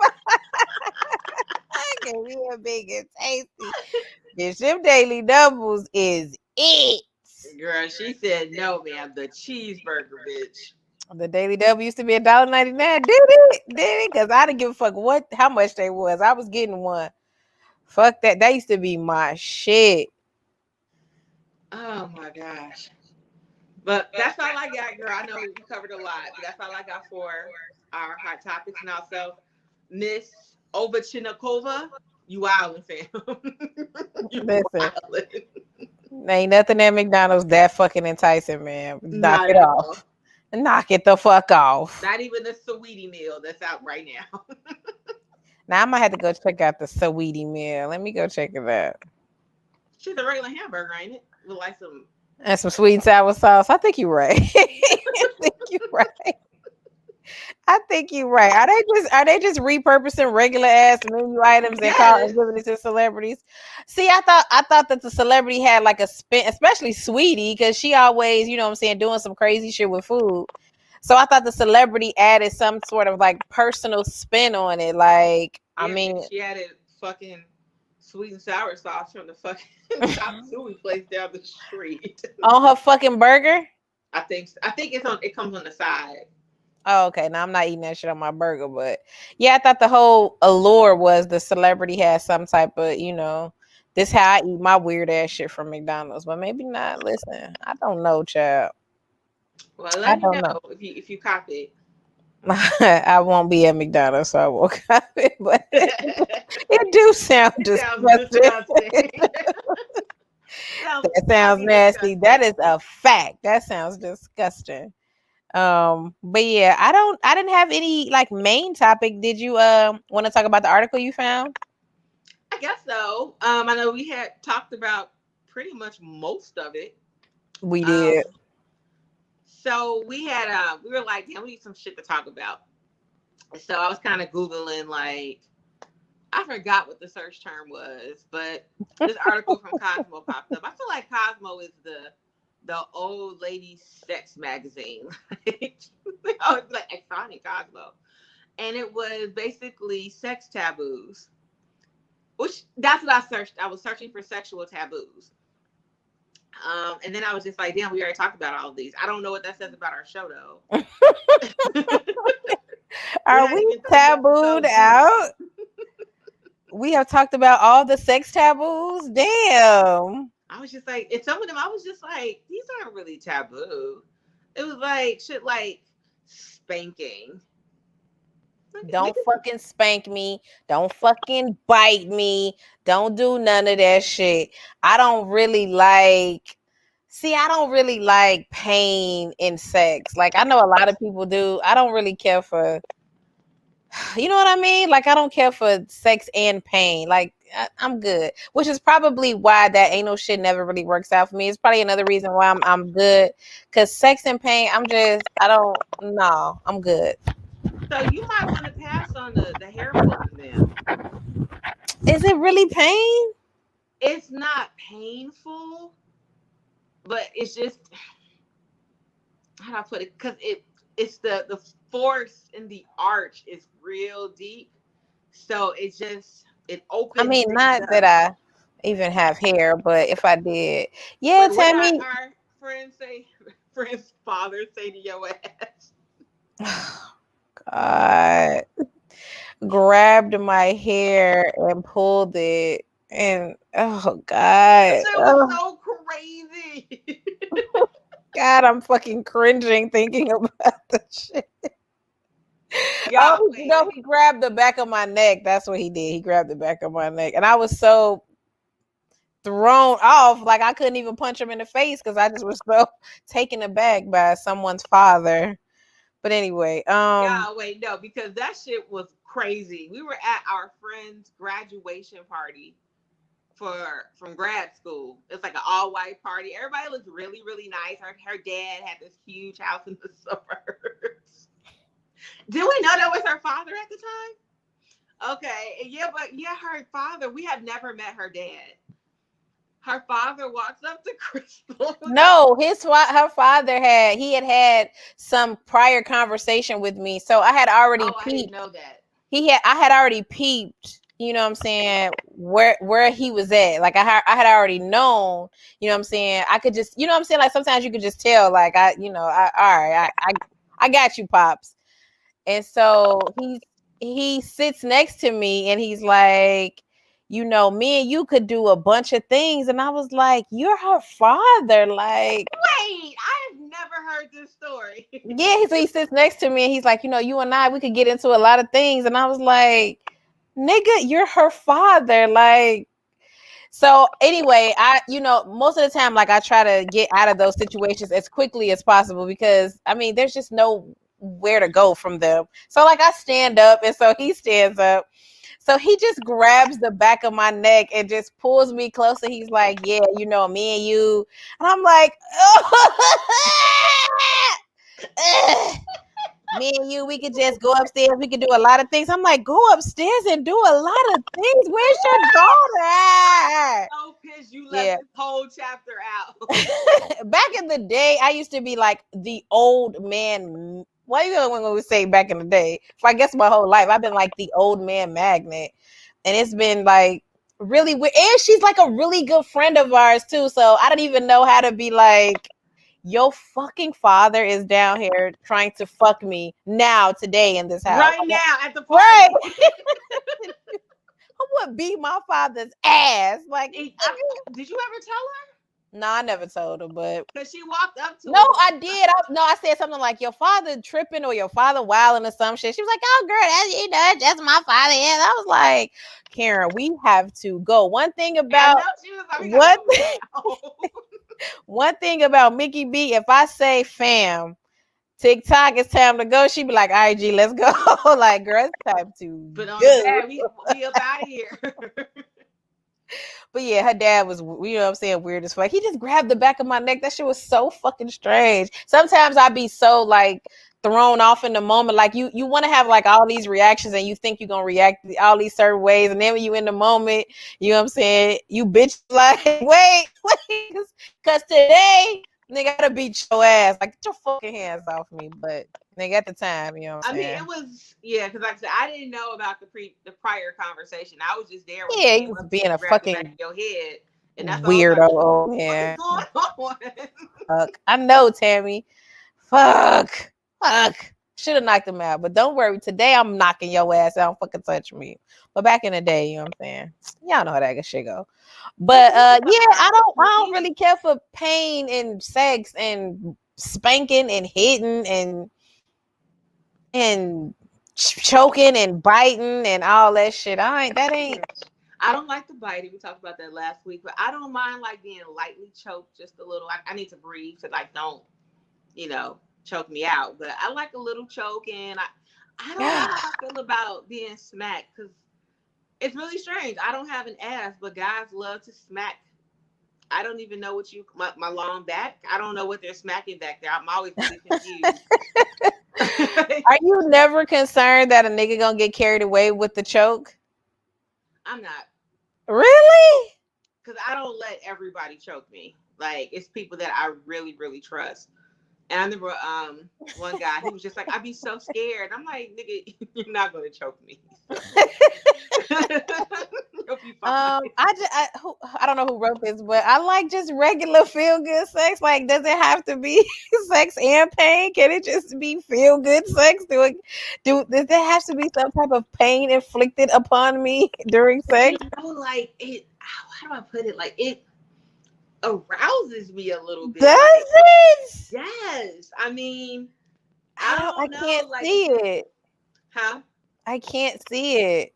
fire. Give me a big and tasty. Bitch, them daily doubles is it. Girl, she said no, ma'am. The cheeseburger, bitch. The daily double used to be $1.99. Did it? Did it? Because I didn't give a fuck what how much they was. I was getting one. Fuck that. That used to be my shit. Oh my gosh. But that's all I got, girl. I know we covered a lot, but that's all I got for our hot topics. And also, Miss Ovachinnikova, you wildin', fam. You Listen, wildin'. ain't nothing at McDonald's that fucking enticing, man. Knock Not it at all. off. Knock it the fuck off. Not even the sweetie meal that's out right now. Now I might have to go check out the sweetie meal. Let me go check it out. She's a regular hamburger, ain't it? With like some. And some sweet and sour sauce. I think you're right. I think you're right. I think you're right. Are they just repurposing regular ass menu items and call Yes. and giving it to celebrities? See, I thought that the celebrity had like a spin, especially Sweetie, because she always, you know what I'm saying, doing some crazy shit with food. So I thought the celebrity added some sort of like personal spin on it. Like, I Yeah, mean, bitch. She added fucking sweet and sour sauce from the fucking chop suey place down the street. On her fucking burger? I think it's on. It comes on the side. Oh, okay. Now I'm not eating that shit on my burger, but yeah, I thought the whole allure was the celebrity has some type of, this how I eat my weird ass shit from McDonald's, but maybe not. Listen, I don't know, child. Well, I let me don't know. know if you cop it. I won't be at McDonald's, so I won't have it, but it do sound It sounds disgusting. disgusting. Sounds That sounds fucking nasty. That disgusting. is a fact. That sounds disgusting. But yeah, I didn't have any like main topic. Did you want to talk about the article you found? I guess so. I know we had talked about pretty much most of it. We did. Um, so we were like, damn, we need some shit to talk about. So I was kind of googling, like, I forgot what the search term was, but this article from Cosmo popped up. I feel like Cosmo is the old lady sex magazine. Oh, it's like iconic Cosmo, and it was basically sex taboos. Which that's what I searched. I was searching for sexual taboos. And then I was just like, damn, we already talked about all of these. I don't know what that says about our show though. We're Are not we even 30 tabooed episodes deep. out? We have talked about all the sex taboos. Damn. I was just like, and some of them, I was just like, these aren't really taboo. It was like shit like spanking. Don't fucking spank me. Don't fucking bite me. Don't do none of that shit. I don't really like. See, I don't really like pain in sex. Like I know a lot of people do. I don't really care for. You know what I mean? Like I don't care for sex and pain. Like I'm good, which is probably why that anal shit never really works out for me. It's probably another reason why I'm good. Cause sex and pain, I don't. No, I'm good. So you might want to pass on the hair pulling them. Is it really pain? It's not painful, but it's just how do I put it? Because it's the force in the arch is real deep, so it I opens mean, things not that up. I even have hair, but if I did, yeah, Wait, what did Tammy. our friends say? Friends' father say to your ass? God, grabbed my hair and pulled it, and oh That God, shit was oh so crazy. God, I'm fucking cringing thinking about the shit. Y'all, Oh, wait. he grabbed the back of my neck. That's what he did. He grabbed the back of my neck, and I was so thrown off, like I couldn't even punch him in the face because I just was so taken aback by someone's father. But anyway, Y'all, wait, no, because that shit was crazy. We were at our friend's graduation party from grad school. It's like an all white party. Everybody looked really, really nice. Her dad had this huge house in the suburbs. Did we know that was her father at the time? Okay, yeah, but yeah, her father. We have never met her dad. Her father walks up to Crystal. no, her father had some prior conversation with me, so I had already Oh, I didn't peeped. know that. I had already peeped. You know what I'm saying? Where he was at. Like I had already known. You know what I'm saying? I could just, you know what I'm saying? Like sometimes you could just tell. Like all right, I got you, pops. And so he sits next to me and he's like, me and you could do a bunch of things. And I was like, you're her father. Like, Wait, I've never heard this story. yeah. So he sits next to me and he's like, you and I, we could get into a lot of things. And I was like, nigga, you're her father. Like, so anyway, most of the time, like I try to get out of those situations as quickly as possible because I mean, there's just no where to go from them. So like I stand up and so he stands up. So he just grabs the back of my neck and just pulls me closer. He's like, yeah, me and you. And I'm like, me and you, we could just go upstairs. We could do a lot of things. I'm like, go upstairs and do a lot of things. Where's your daughter at? So pissed you left Yeah. this whole chapter out. Back in the day, I used to be like the old man. What are you going to say back in the day? For I guess my whole life, I've been like the old man magnet. And it's been like really weird. And she's like a really good friend of ours too. So I don't even know how to be like, your fucking father is down here trying to fuck me now, today in this house. Right now at the Right. party. I would beat my father's ass. Like, Did you ever tell her? no, I never told her, but Because she walked up to no, him. I did. No, I said something like your father tripping or your father wilding or some shit. She was like, "Oh, girl, that's my father." And I was like, "Karen, we have to go." One thing And I about know she was like, we gotta one go now. one thing about Mickey B, if I say, "Fam, TikTok, it's time to go," she'd be like, "All right, G, let's go." Like, girl, it's time to Put on the go. bag. We up out of here. But yeah, her dad was, you know what I'm saying, weird as fuck. He just grabbed the back of my neck. That shit was so fucking strange. Sometimes I'd be so like thrown off in the moment. Like you want to have like all these reactions and you think you're gonna react all these certain ways, and then when you in the moment, you know what I'm saying, you bitch like, wait, because today nigga gotta beat your ass. Like, get your fucking hands off me. But nigga, at the time, you know what I I'm mean, saying. it was because like I said, I didn't know about the prior conversation. I was just there when he Yeah, he came was up to being you, a grabbed the back of fucking your head, and that's all I was weirdo like, old what is man. going on? Fuck. I know, Tammy. Fuck. Should have knocked him out. But don't worry. Today I'm knocking your ass out. Don't fucking touch me. But back in the day, you know what I'm saying? Y'all know how that shit go. It's But really yeah, I about don't Nikki. really care for pain and sex and spanking and hitting and choking and biting and all that shit. That ain't. I don't like the biting. We talked about that last week, but I don't mind like being lightly choked just a little. I need to breathe, so like don't choke me out. But I like a little choke, and I don't know how I feel about being smacked because it's really strange. I don't have an ass, but guys love to smack. I don't even know my long back. I don't know what they're smacking back there. I'm always really confused. Are you never concerned that a nigga gonna get carried away with the choke? I'm not, Really? because I don't let everybody choke me. Like it's people that I really, really trust. And I remember one guy, he was just like, I'd be so scared. I'm like, nigga, you're not gonna choke me. So. You'll be fine. I don't know who wrote this, but I like just regular feel good sex. Like, does it have to be sex and pain? Can it just be feel good sex? Does there have to be some type of pain inflicted upon me during sex? Like it. How do I put it? Like it arouses me a little bit. Does Like it? yes, I mean, I I don't. I don't know. can't Like see it. huh? I can't see it.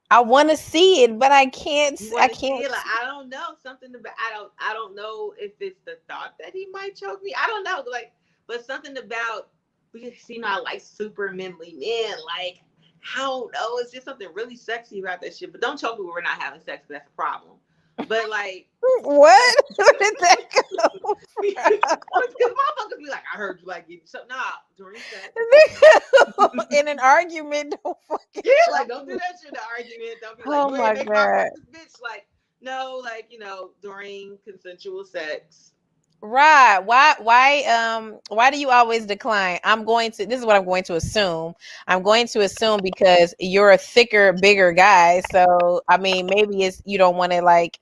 I want to see it, but I can't. You I want to see can't. it? Like I don't know something about. I don't know if it's the thought that he might choke me. I don't know. Like, but something about because I like super manly men. Like I don't know. It's just something really sexy about that shit. But don't choke me when we're not having sex. Cause that's a problem. But like. What? Where did that go Because motherfuckers be like, I heard you like getting so nah during sex. from? In an argument, don't fucking Yeah, like choke don't do me. that shit in the argument. Don't be like, Oh you ain't my make my god. breakfast, bitch. Like, no, like, during consensual sex. Right. Why do you always decline? This is what I'm going to assume. I'm going to assume because you're a thicker, bigger guy. So I mean maybe it's you don't want to like,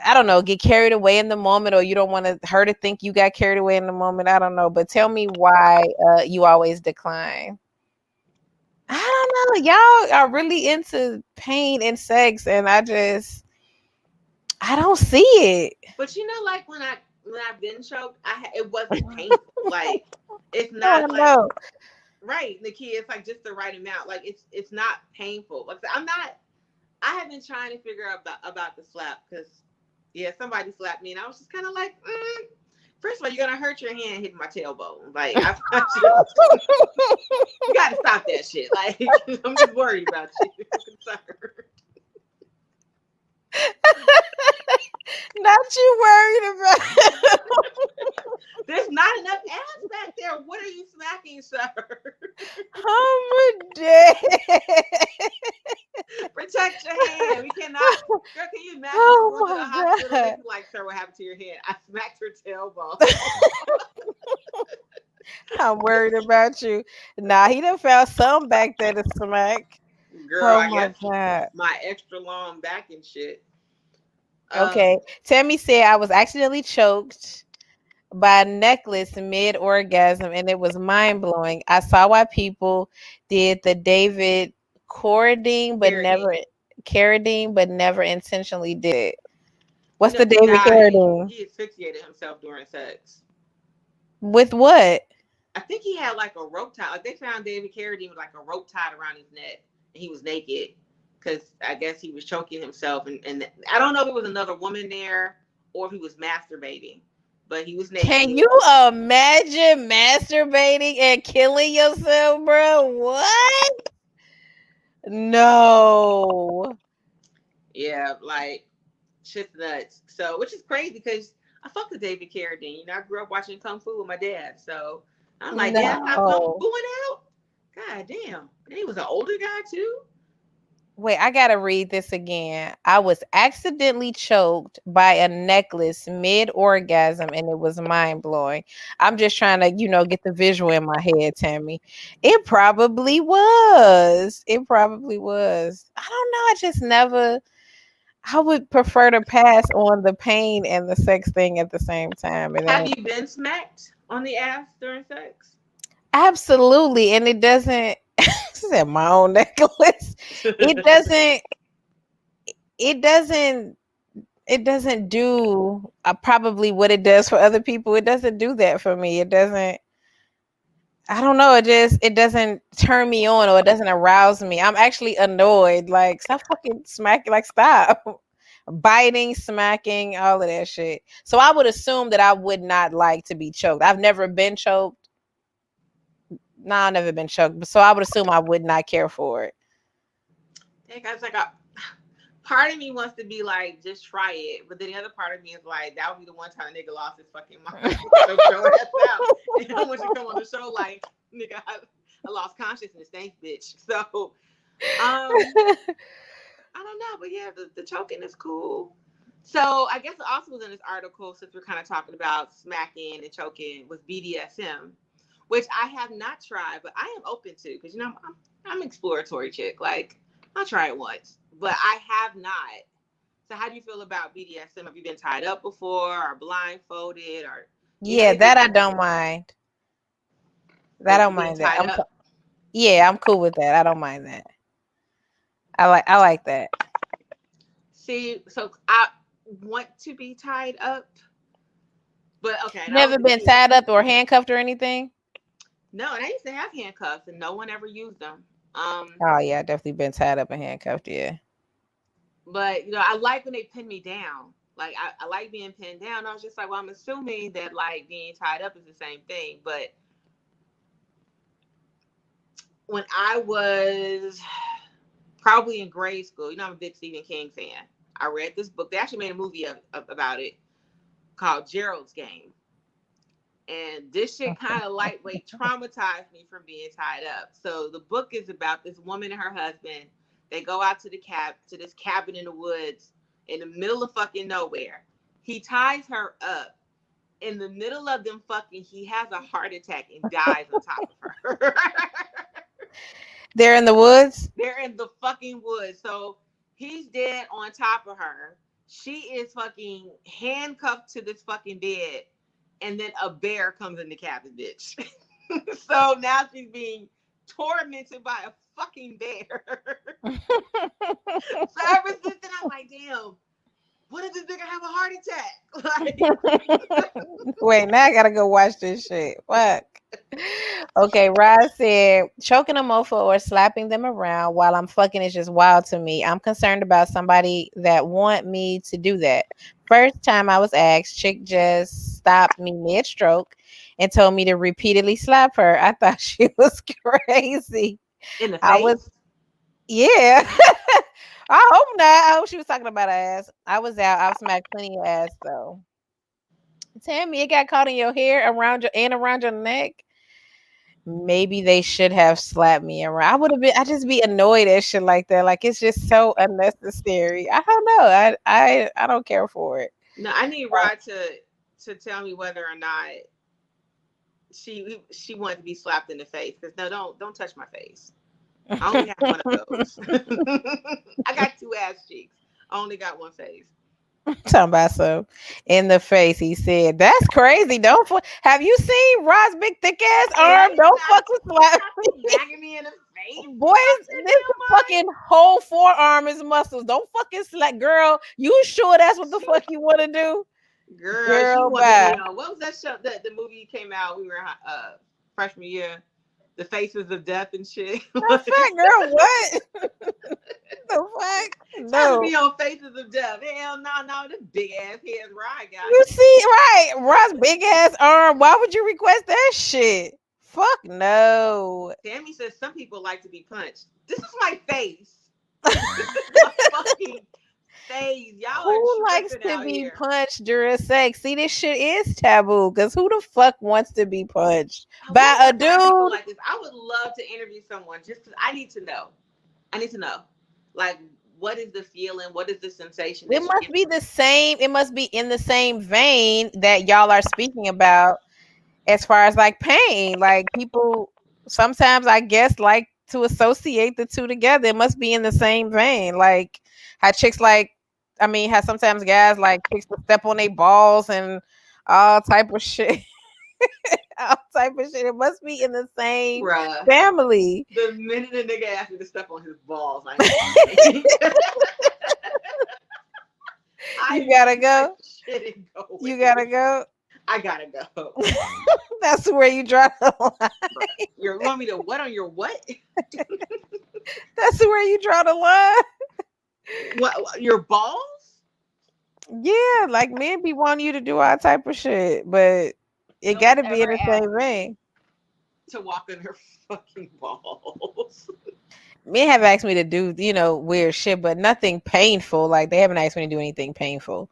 I don't know, get carried away in the moment, or you don't want her to think you got carried away in the moment. I don't know. But tell me why you always decline. I don't know. Y'all are really into pain and sex, and I don't see it. But like when I've been choked, it wasn't painful. Like it's Oh not like no. right, Nikki, it's like just the right amount. Like it's not painful. Like I'm not I have been trying to figure out about the slap because yeah, somebody slapped me and I was just kind of like, first of all, you're gonna hurt your hand hitting my tailbone. Like you got to stop that shit. Like I'm just worried about you. I'm concerned. Not you worried about. There's not enough ass back there. What are you smacking, sir? I'm dead. Protect your hand. We cannot. Girl, can you imagine us Oh going to the my hospital? They god. be like, sir, what happened to your hand? I smacked her tailbone. I'm worried about you. Nah, he done found some back there to smack. girl, Oh I my guess God. my extra long back and shit. Okay. Tammy said I was accidentally choked by a necklace mid orgasm and it was mind blowing. I saw why people did the David Carradine. Carradine, but never intentionally did it. You What's know, the this David guy, Carradine? he asphyxiated himself during sex. With what? I think he had like a rope tie. Like they found David Carradine with like a rope tied around his neck, and he was naked because I guess he was choking himself. And I don't know if it was another woman there or if he was masturbating, but he was Can naked. you imagine masturbating and killing yourself, bro? What? No. Yeah, like shit's nuts. So, which is crazy because I fucked with David Carradine. You know, I grew up watching Kung Fu with my dad, so I'm like, damn, I got Kung No. Fu out. God damn, and he was an older guy too. Wait, I gotta read this again. I was accidentally choked by a necklace mid orgasm and it was mind blowing. I'm just trying to, get the visual in my head, Tammy. It probably was. It probably was. I don't know. I just never, I would prefer to pass on the pain and the sex thing at the same time. And Have then, you been smacked on the ass during sex? absolutely. And it doesn't, this is my own necklace. It doesn't, it doesn't it doesn't do probably what it does for other people. It doesn't do that for me. It doesn't. I don't know. It doesn't turn me on or it doesn't arouse me. I'm actually annoyed. Like stop fucking smacking. Like stop biting, smacking, all of that shit. So I would assume that I would not like to be choked. I've never been choked. Nah, I've never been choked. So I would assume I would not care for it. I was like, part of me wants to be like, just try it, but then the other part of me is like, that would be the one time a nigga lost his fucking mind. So show ass out, and I want you to come on the show like, nigga, I lost consciousness, thanks, bitch. So, I don't know, but yeah, the choking is cool. So I guess it also was in this article, since we're kind of talking about smacking and choking, was BDSM, which I have not tried, but I am open to because I'm an exploratory chick. Like I'll try it once, but I have not. So how do you feel about BDSM? Have you been tied up before, or blindfolded, or Yeah, that I don't mind. I don't being mind that. tied up? Yeah, I'm cool with that. I don't mind that. I like that. See, so I want to be tied up, but okay, and I Never was a been kid. tied up or handcuffed or anything? No, and I used to have handcuffs, and no one ever used them. Oh yeah, I definitely been tied up and handcuffed, yeah. But I like when they pin me down. Like I like being pinned down. I was just like, well, I'm assuming that like being tied up is the same thing. But when I was probably in grade school, I'm a big Stephen King fan. I read this book. They actually made a movie about it called Gerald's Game. And this shit kind of lightweight traumatized me from being tied up. So the book is about this woman and her husband. They go out to this cabin in the woods in the middle of fucking nowhere. He ties her up. In the middle of them fucking, he has a heart attack and dies on top of her. They're in the woods? They're in the fucking woods. So he's dead on top of her. She is fucking handcuffed to this fucking bed. And then a bear comes in the cabin, bitch. So now she's being tormented by a fucking bear. So ever since then, I'm like, damn, what if this nigga have a heart attack? Like, Wait, now I gotta go watch this shit. Fuck. Okay, Rod said choking a mofo or slapping them around while I'm fucking is just wild to me. I'm concerned about somebody that want me to do that. First time I was asked, chick just stopped me mid stroke and told me to repeatedly slap her. I thought she was crazy. in the I was face. Yeah. I hope not. I hope she was talking about her ass. I was out. I've smacked plenty of ass though. Tammy, it got caught in your hair around your neck. Maybe they should have slapped me around. I just be annoyed at shit like that. Like it's just so unnecessary. I don't know. I don't care for it. No, I need Rod to tell me whether or not she wanted to be slapped in the face. Because no, don't touch my face. I only have one of those. I got two ass cheeks. I only got one face. Talking about some in the face. He said, "That's crazy. Don't have you seen Rod's big thick ass Right? arm? Don't fucking slap Stop me, smacking me in the face. Stop boys. that This fucking whole forearm is muscles. Don't fucking slap, girl. You sure that's what the damn fuck you want to do, mind. Girl, she girl? wanted to be Bye. on. What was that show? The movie came out. We were freshman year. The Faces of Death and shit. The fuck, girl? What the fuck? Trying to No. be on Faces of Death. Hell no, no, this big ass head Ryan got. You see, right? Rod's big ass arm. Why would you request that shit? Fuck no. Tammy says some people like to be punched. This is my face. This is my fucking face. Y'all Who are likes tripping to out be here. punched during sex? See, this shit is taboo. Cause who the fuck wants to be punched I by a wonder why people dude? like this. I would love to interview someone just because I need to know. I need to know. Like, what is the feeling? What is the sensation It that you must get? be the same. It must be in the same vein that y'all are speaking about, as far as like pain. Like people sometimes, I guess, like to associate the two together. It must be in the same vein. Like how chicks like, I mean, how sometimes guys like chicks to step on their balls and all type of shit. All type of shit. It must be in the same Bruh. family. The minute the nigga asked me to step on his balls, I ain't You gotta I go. shit and go You with gotta it. go. I gotta go. That's where you draw the line. You want me to what on your what? That's where you draw the line. What your balls? Yeah, like men be wanting you to do all type of shit, but it No one's gotta be in ever the asked same me vein. to walk on her fucking balls. Men have asked me to do, weird shit, but nothing painful. Like they haven't asked me to do anything painful.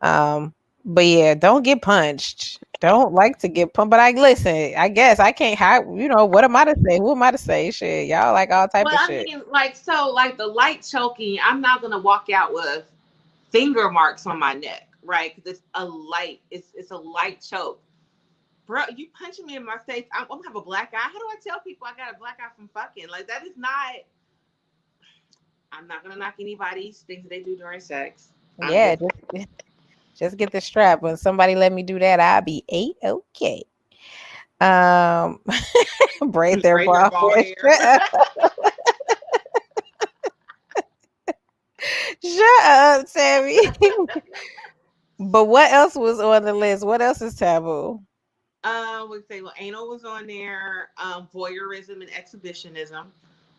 But yeah, don't get punched. Don't like to get punched. But I listen, I guess I can't hide, what am I to say? Who am I to say? Shit. Y'all like all type Well, of I shit. mean, like the light choking. I'm not gonna walk out with finger marks on my neck, right? Because it's a light. It's a light choke, bro. You punching me in my face. I'm gonna have a black eye. How do I tell people I got a black eye from fucking? Like that is not. I'm not gonna knock anybody's things that they do during sex. I'm Yeah, just just get the strap. When somebody let me do that, I'll be okay. Um braid their braid their ball bald hair. hair. Shut up, Sammy. But what else was on the list? What else is taboo? We say well, anal was on there. Voyeurism and exhibitionism,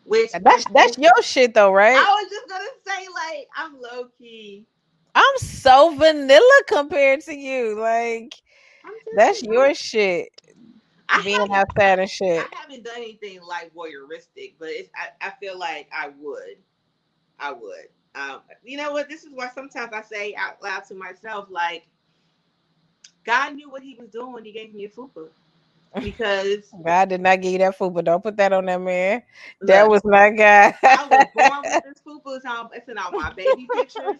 which That's your shit though, right? I was just gonna say, like, I'm low key. I'm so vanilla compared to you. Like I'm just, that's your shit. I Being haven't, outside and I shit. haven't done anything like voyeuristic, but I feel like I would. I would. You know what? This is why sometimes I say out loud to myself, like, God knew what He was doing when He gave me a fupa. Because God did not give you that food, but don't put that on that man. That look, was not God. I was born with this fupa. It's in all my baby pictures.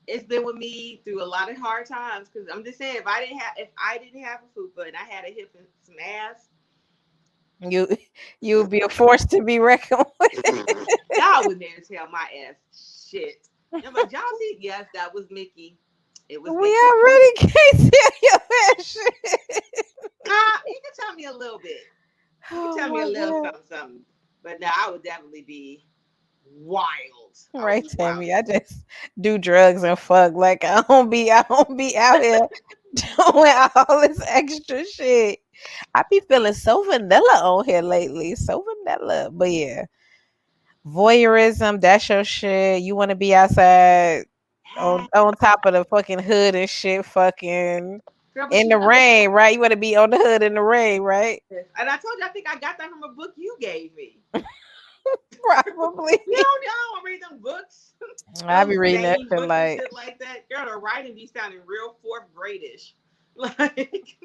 It's been with me through a lot of hard times. Because I'm just saying, if I didn't have a fupa and I had a hip and some ass, you you would be a force to be reckoned with. y'all would never tell my ass shit. I'm like, y'all see? Yes, that was Mickey. It was We Mickey. already can't tell your ass shit. You can tell me a little bit. You can Oh tell me a my little god. something, something. But no, I would definitely be wild. I would Right, be wild. Tammy. I just do drugs and fuck. Like I don't be out here doing all this extra shit. I be feeling so vanilla on here lately. So vanilla. But yeah. Voyeurism, that's your shit. You wanna be outside on top of the fucking hood and shit, fucking Girl, but in you the know, rain, right? You wanna be on the hood in the rain, right? and I told you, I think I got that from a book you gave me. Probably. Y'all don't read them books. I Those be reading that name shit books and like shit like that. Girl, the writing be sounding real fourth gradish. Like,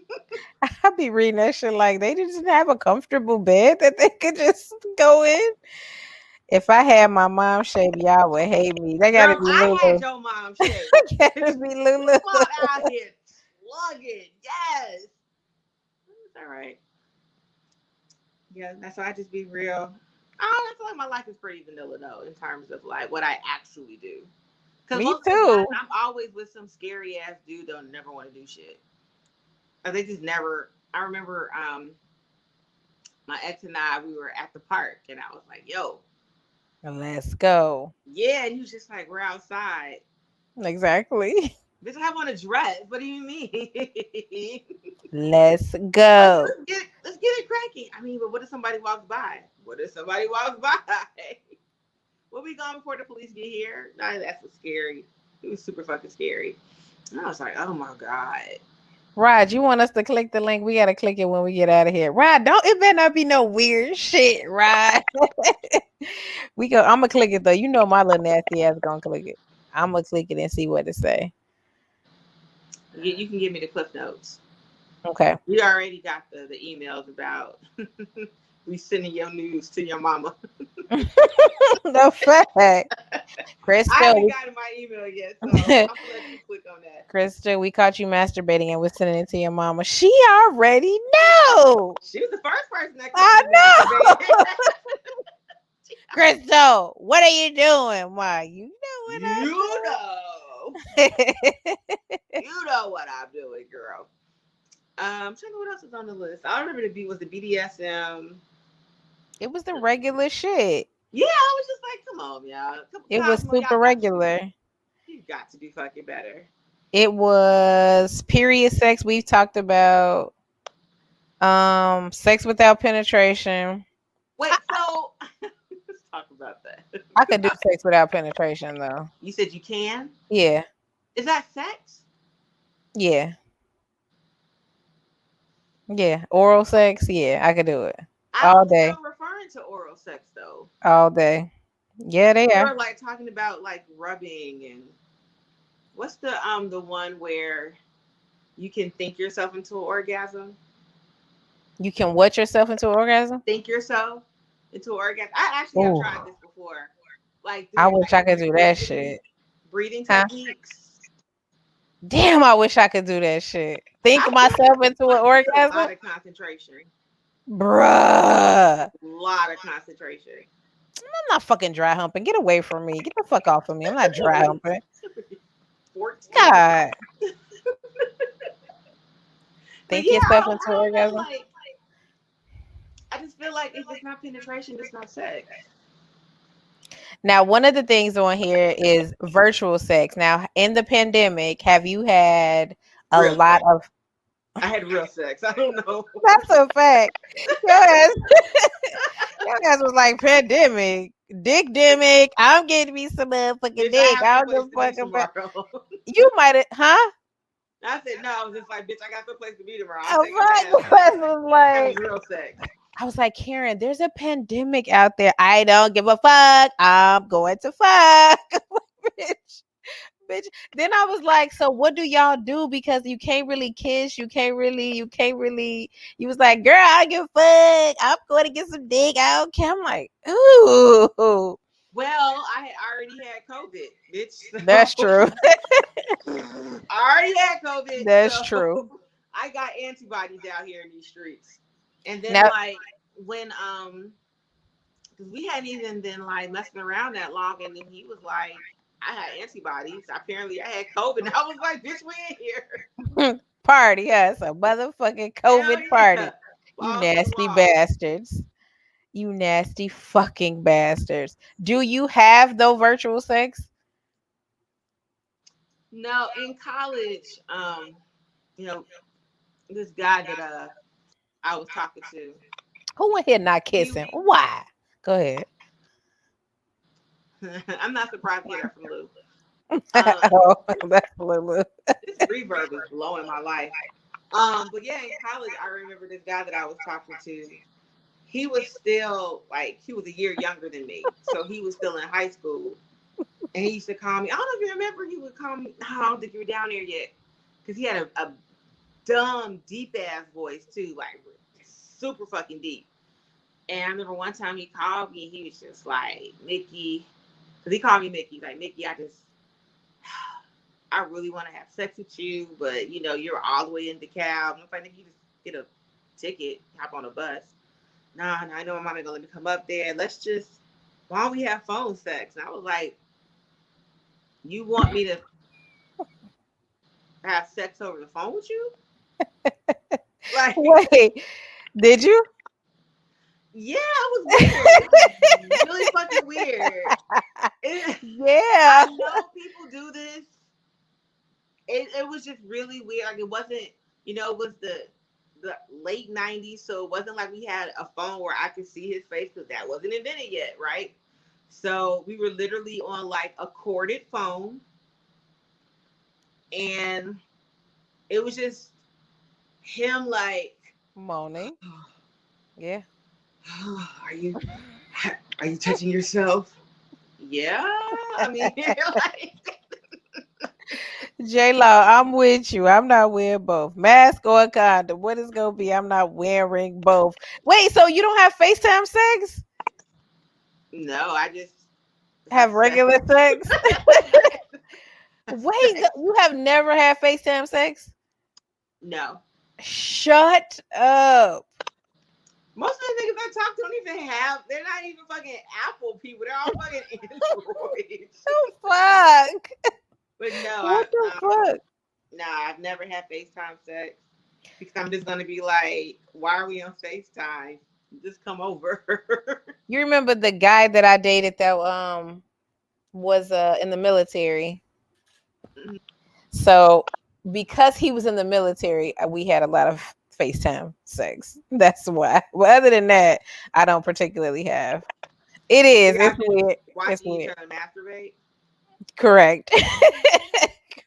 I be reading that shit like they just have a comfortable bed that they could just go in. If I had my mom shape, y'all would hate me. They gotta girl, be I had Lulu. your mom shape. Gotta be Lulu. Come on out here, slugging. Yes. It's all right. Yeah, that's why I just be real. I feel like my life is pretty vanilla though, in terms of like what I actually do. Because Me most of the too. time, I'm always with some scary ass dude that'll never want to do shit. Or they just never. I remember my ex and I, we were at the park, and I was like, "Yo, Let's go. yeah," and he was just like, "We're outside." Exactly. Bitch, I have on a dress. What do you mean? Let's Like, go. let's get it cracking. I mean, but what if somebody walks by? What if somebody walks by? We'll be gone before the police get here. Nah, that's what's scary. It was super fucking scary. And I was like, oh my god. Rod, you want us to click the link? We gotta click it when we get out of here. Rod, don't it better not be no weird shit, Rod. We go. I'm gonna click it though. You know my little nasty ass gonna click it. I'm gonna click it and see what it say. You can give me the cliff notes. Okay. We already got the emails about we sending your news to your mama. The fact, I haven't Crystal. gotten my email yet, so I'm gonna let you click on that. Crystal, we caught you masturbating and we're sending it to your mama. She already know. She was the first person that caught I me know. masturbating. Crystal, what are you doing? Why, you know You know. what I'm doing. You know what I'm doing, girl. I'm trying to know what else is on the list. I remember was the BDSM. It was the regular shit. Yeah, I was just like, come on, y'all. It was Cosmo, super y'all got to do. regular. You got to do fucking better. It was period sex. We've talked about sex without penetration. Wait, so let's talk about that. I could do sex without penetration though. You said you can. Yeah. Is that sex? Yeah. Yeah. Oral sex. Yeah, I could do it. I All don't think day. I'm referring to oral sex though. All day. I Yeah, they think we are. were like talking about like rubbing and what's the one where you can think yourself into an orgasm? You can what yourself into orgasm? Think yourself into an orgasm. I actually have Ooh. tried this before, like I doing wish like I could do that shit. breathing Huh? techniques. Damn, I wish I could do that shit. Think I feel myself into an like it's a orgasm? lot of concentration. Bruh. A lot of concentration. I'm not fucking dry humping. Get away from me. Get the fuck off of me. I'm not dry humping. 14. God. But Think yeah, yourself I into don't know. orgasm? Like, I just feel like if it's not penetration, it's not sex. Now, one of the things on here is virtual sex. Now, in the pandemic, have you had a Real lot sex. of I had real sex. I don't know. that's a fact. Your ass, your ass was like pandemic, dick demic. I'm getting me some motherfucking Bitch, I dick. have I some don't give place a to be fuck about tomorrow. you might have huh? I said no. I was just like, bitch, I got some place to be tomorrow. A I'll take a fuck. nap. Your ass was Having like real sex. I was like, Karen, there's a pandemic out there. I don't give a fuck. I'm going to fuck. Bitch. Bitch. Then I was like, so what do y'all do? Because you can't really kiss. You can't really. You was like, girl, I don't give a fuck. I'm going to get some dick. I don't care. I'm like, ooh. Well, I had already had COVID, bitch. That's So true. I already had COVID, That's true. so I got antibodies out here in these streets. And then Now, like when because we hadn't even been like messing around that long, and then he was like, I had antibodies. Apparently, I had COVID. And I was like, bitch, we in here. party, yes, a motherfucking Hell COVID party. yeah. You Balls to the nasty wall. bastards. You nasty fucking bastards. Do you have though virtual sex? No, in college, you know, this guy that I was talking to, Who in here not he kissing? Why? Go ahead. I'm not surprised to hear that from Lou. Um, Oh, that's Lulu. this reverb is blowing my life. But yeah, in college, I remember this guy that I was talking to. He was still like he was a year younger than me, so he was still in high school, and he used to call me. I don't know if you remember. He would call me. I don't think you were down there yet, because he had a dumb, deep ass voice too, like super fucking deep. And I remember one time he called me. He was just like, Mickey, because he called me Mickey. Like, Mickey, I really want to have sex with you, but you know, you're all the way in DeKalb. I'm like, you just get a ticket, hop on a bus. nah, nah, I know my mom ain't gonna let me come up there. Let's just, why don't we have phone sex? And I was like, you want me to have sex over the phone with you? Like, Wait, did you? yeah, it was weird. It was really fucking weird. I Yeah. know people do this. It was just really weird. Like it wasn't, it was the late '90s, so it wasn't like we had a phone where I could see his face because that wasn't invented yet, right? So we were literally on like a corded phone, and it was just him like, Moaning. Yeah. are you are you touching yourself? Yeah, I mean, like, J Law, I'm with you. I'm not wearing both. Mask or condom. What is gonna be? I'm not wearing both. Wait, so you don't have FaceTime sex? no, I just have Have sex. regular sex? Have Wait, sex. you have never had FaceTime sex? No. Shut up. Most of the niggas I talk to don't even have. They're not even fucking Apple people. They're all fucking Androids. Fuck. But no, What the fuck? I've never had FaceTime sex because I'm just gonna be like, why are we on FaceTime? Just come over. You remember the guy that I dated that was in the military? So because he was in the military, we had a lot of FaceTime sex. That's why. But other than that, I don't particularly have. It So is. y'all It's just weird. It's watching each weird. other masturbate. Correct.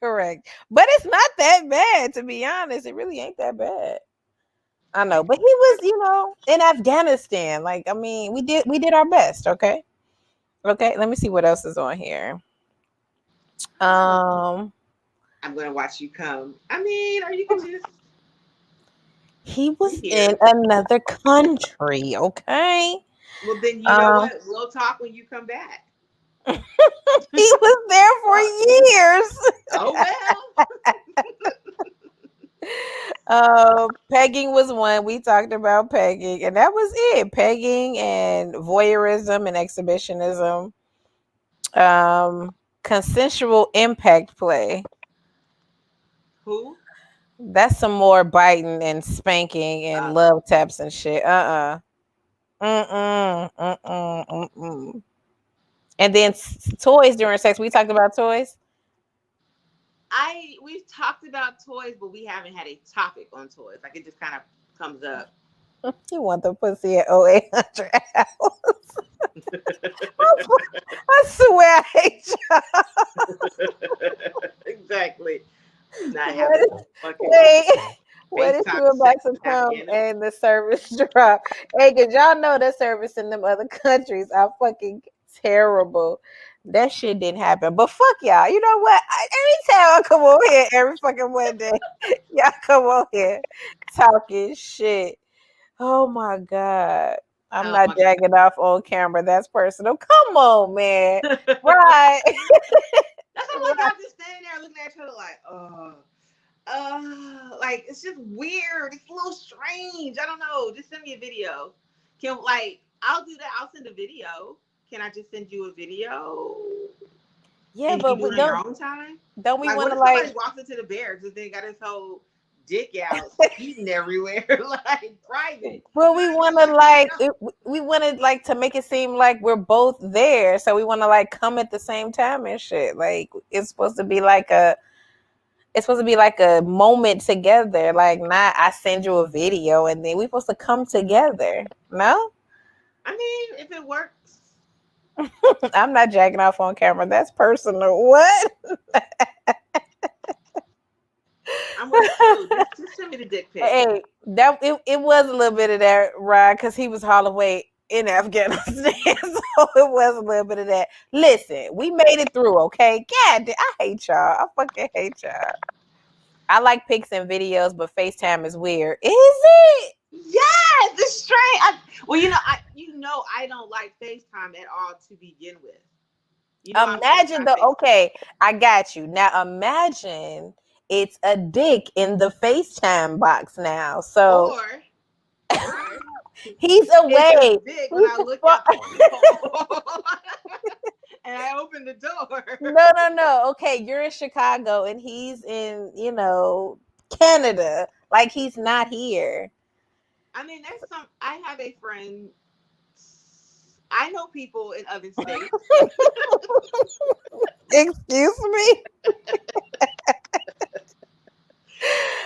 Correct. But it's not that bad, to be honest. It really ain't that bad. I know. But he was, in Afghanistan. Like, I mean, we did our best, okay? Okay. Let me see what else is on here. Um I'm gonna watch you come. I mean, or you could just he be was in here. another country, okay? Well, then you know Um what? We'll talk when you come back. he was there for Fuck. years. Oh well. Pegging was one. We talked about pegging, and that was it. Pegging and voyeurism and exhibitionism. Consensual impact play. Who? That's some more biting and spanking and Uh, love taps and shit. Mm-mm. Mm-mm. Mm-mm. And then toys during sex. We talked about toys. we've talked about toys, but we haven't had a topic on toys. Like it just kind of comes up. You want the pussy at 0800 hours. I swear I hate you. Exactly. Not What having if, no fucking wait, what if you FaceTime about sex to in come Afghanistan. and the service drop? Hey, cause y'all know the service in them other countries are fucking terrible. That shit didn't happen. But fuck y'all. You know what? Every time I come on here, every fucking Monday, y'all come on here talking shit. Oh my god. I'm Oh not my jagging off on camera. That's personal. Come on, man. god. Right. That's how like Right. y'all just standing there looking at each other like, like it's just weird. It's a little strange. I don't know. Just send me a video. Can like I'll do that. I'll send a video. Can I just send you a video Yeah, and you but do we it on your don't own time? don't we Like, want what to if somebody like walks into the barracks and then got his whole dick out, eating everywhere, like private? well, You know we what I want mean? to Like, I like don't. it, we want to like to make it seem like we're both there, so we want to like come at the same time and shit. Like it's supposed to be like a moment together. Like not I send you a video and then we supposed to come together. No, I mean, if it works, I'm not jacking off on camera. That's personal. What? I'm with you. Just send me the dick pic. Hey, it was a little bit of that ride because he was haul away in Afghanistan, so it was a little bit of that. Listen, we made it through, okay? God, I hate y'all. I fucking hate y'all. I like pics and videos, but FaceTime is weird. Is it? Yes, it's strange. Well, I don't like FaceTime at all to begin with. I'm Imagine anti the FaceTime. okay. I got you now. Imagine it's a dick in the FaceTime box now. So Or, or, He's It's a away. dick when He's I look far. out the peephole and I open the door. No, no, no. Okay, you're in Chicago and he's in, Canada. Like he's not here. I mean, there's some. I have a friend. I know people in other states. Excuse me.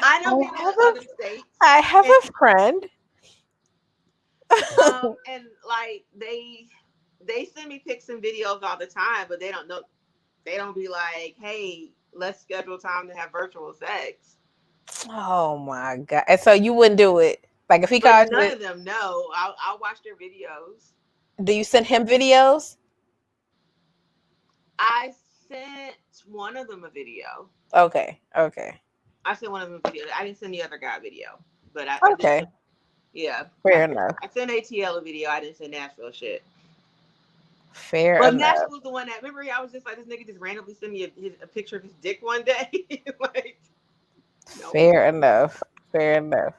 I I know people have in a other states, I have and a friend. and like they send me pics and videos all the time, but they don't know. They don't be like, hey, let's schedule time to have virtual sex. Oh my god. And so you wouldn't do it. Like if he But called none you, of them know. I'll watch their videos. do you send him videos? I sent one of them a video. Okay. Okay. I sent one of them a video. I didn't send the other guy a video, but I did Okay. send. Yeah, Fair enough. I sent ATL a video. I didn't send Nashville shit. Fair But enough. Nashville was the one that remember I was just like this nigga just randomly sent me a picture of his dick one day. Like, no. Fair enough. Fair enough.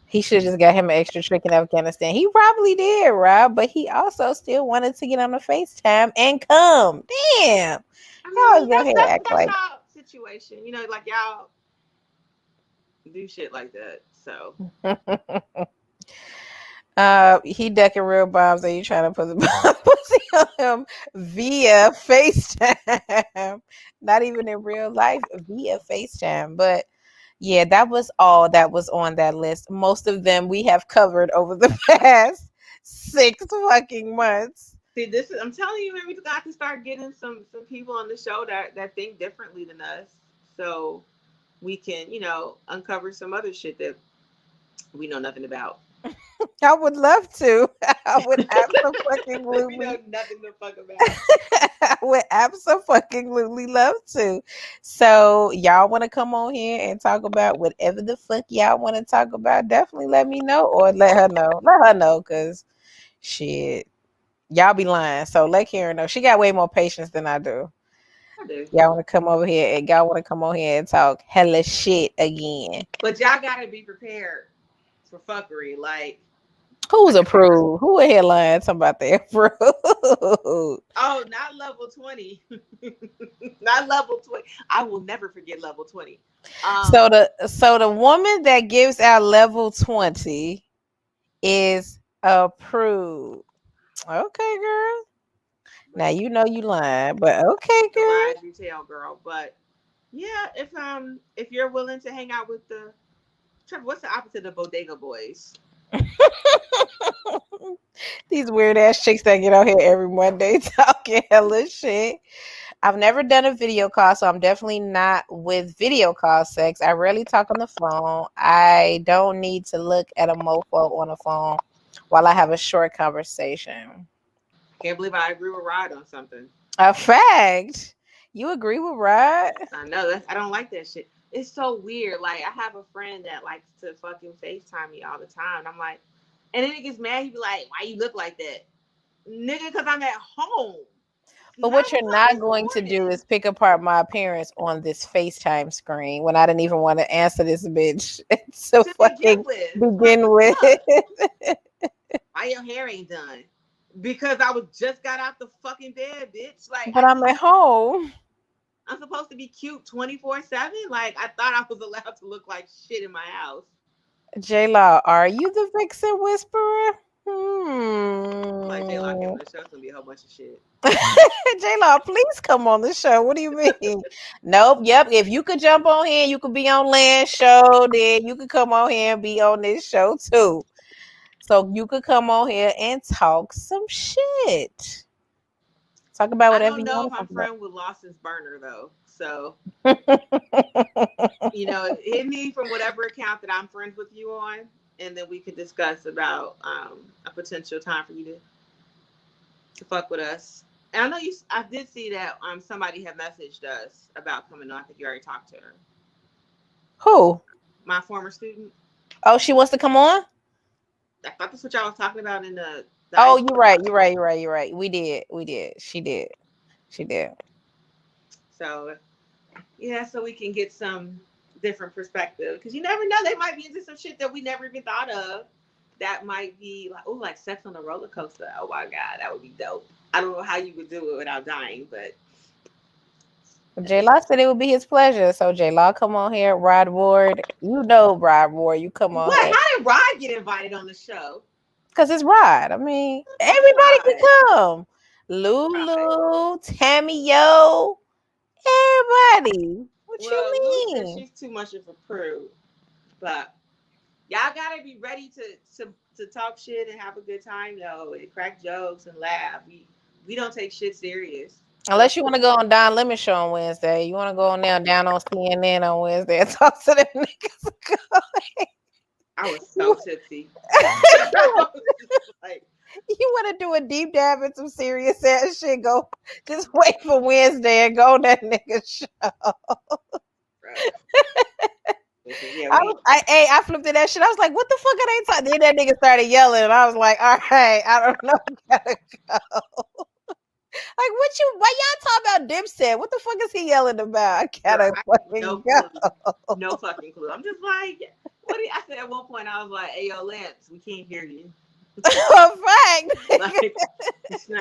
He should have just got him an extra trick in Afghanistan. He probably did, Rob, but he also still wanted to get on the FaceTime and come. Damn. I Y'all always mean, go ahead and act that's like y'all situation. You know, like y'all do shit like that. So he ducking real bombs and you trying to put the pussy on him via FaceTime. Not even in real life, via FaceTime. But yeah, that was all that was on that list. Most of them we have covered over the past 6 fucking months. see, this is I'm telling you, man, we got to start getting some people on the show that think differently than us, so we can uncover some other shit that we know nothing about. I would love to. I would We absolutely know nothing to fuck about. I would absolutely love to. So y'all want to come on here and talk about whatever the fuck y'all want to talk about? Definitely let me know or let her know. Let her know because shit, y'all be lying. So let Karen know. She got way more patience than I do. I do. Y'all want to come over here and y'all want to come on here and talk hella shit again. But y'all gotta be prepared for fuckery. Who's Like if I approved? Who in here lying talking about they approved? oh, not level 20. Not level 20. I will never forget level 20. Um, So the woman that gives out level 20 is approved. Okay, girl. Now but you know you lying, but okay, the girl. lie in detail, girl. But yeah, if you're willing to hang out with the Trevor, what's the opposite of bodega boys? These weird ass chicks that get out here every Monday talking hella shit. I've never done a video call, so I'm definitely not with video call sex. I rarely talk on the phone. I don't need to look at a mofo on the phone while I have a short conversation. Can't believe I agree with Rod on something. A fact. You agree with Rod? I know I don't like that shit. It's so weird. Like I have a friend that likes to fucking FaceTime me all the time. I'm like, and then he gets mad. He be like, "Why you look like that, nigga? Because I'm at home. It's But what you're 9 o'clock not in the going to do morning is pick apart my appearance on this FaceTime screen when I didn't even want to answer this bitch to to begin fucking with. Like begin the with. fuck? Why your hair ain't done? Because I was just got out the fuking bed, bitch. Like But I'm at home. I'm supposed to be cute 24/7. Like I thought I was allowed to look like shit in my house. J Law, are you the Vixen Whisperer? Like J Lo came Hmm. on the show, it's gonna be a whole bunch of shit. J Law, please come on the show. What do you mean? Nope. Yep. If you could jump on here, you could be on Land show. Then you could come on here and be on this show too. So you could come on here and talk some shit. Talk about I whatever don't you know if want to I'm talk about. friend with Lawson's burner though. So hit me from whatever account that I'm friends with you on, and then we could discuss about a potential time for you to fuck with us. And I know you. I did see that somebody had messaged us about coming on. I think you already talked to her. Who? My former student. Oh, she wants to come on? I thought that's what y'all was talking about in the Oh, ice. you're right. You're right. You're right. You're right. We did. We did. She did. She did. So yeah, so we can get some different perspective because you never know, they might be into some shit that we never even thought of. that might be like, oh, like sex on a roller coaster. Oh my god, that would be dope. I don't know how you would do it without dying, but J Law said it would be his pleasure. So J Law, come on here, Rod Ward. You know Rod Ward. You come on what? here. How did Rod get invited on the show? Cause it's Rod. I mean, Fucking everybody can Rod. come. Right. Lulu, Tammy Yo, everybody. What you Well, Lou said mean? she's too much of a prude, but y'all gotta be ready to talk shit and have a good time though, and crack jokes and laugh. We don't take shit serious. Unless you want to go on Don Lemon show on Wednesday. You want to go on there down on CNN on Wednesday and talk to them niggas. I was so tipsy. Like, You want to do a deep dive in some serious ass shit? Go, just wait for Wednesday and go on that nigga show. yeah, I flipped to that shit. I was like, what the fuck are they talking? Then that nigga started yelling, and I was like, all right, I don't know, gotta go. Like, why y'all talking about Dipset? What the fuck is he yelling about? I gotta I have no fucking clue. go. No fucking clue. I'm just like, what do you, I said at one point, I was like, hey, yo, Lance, we can't hear you. Fact. Like,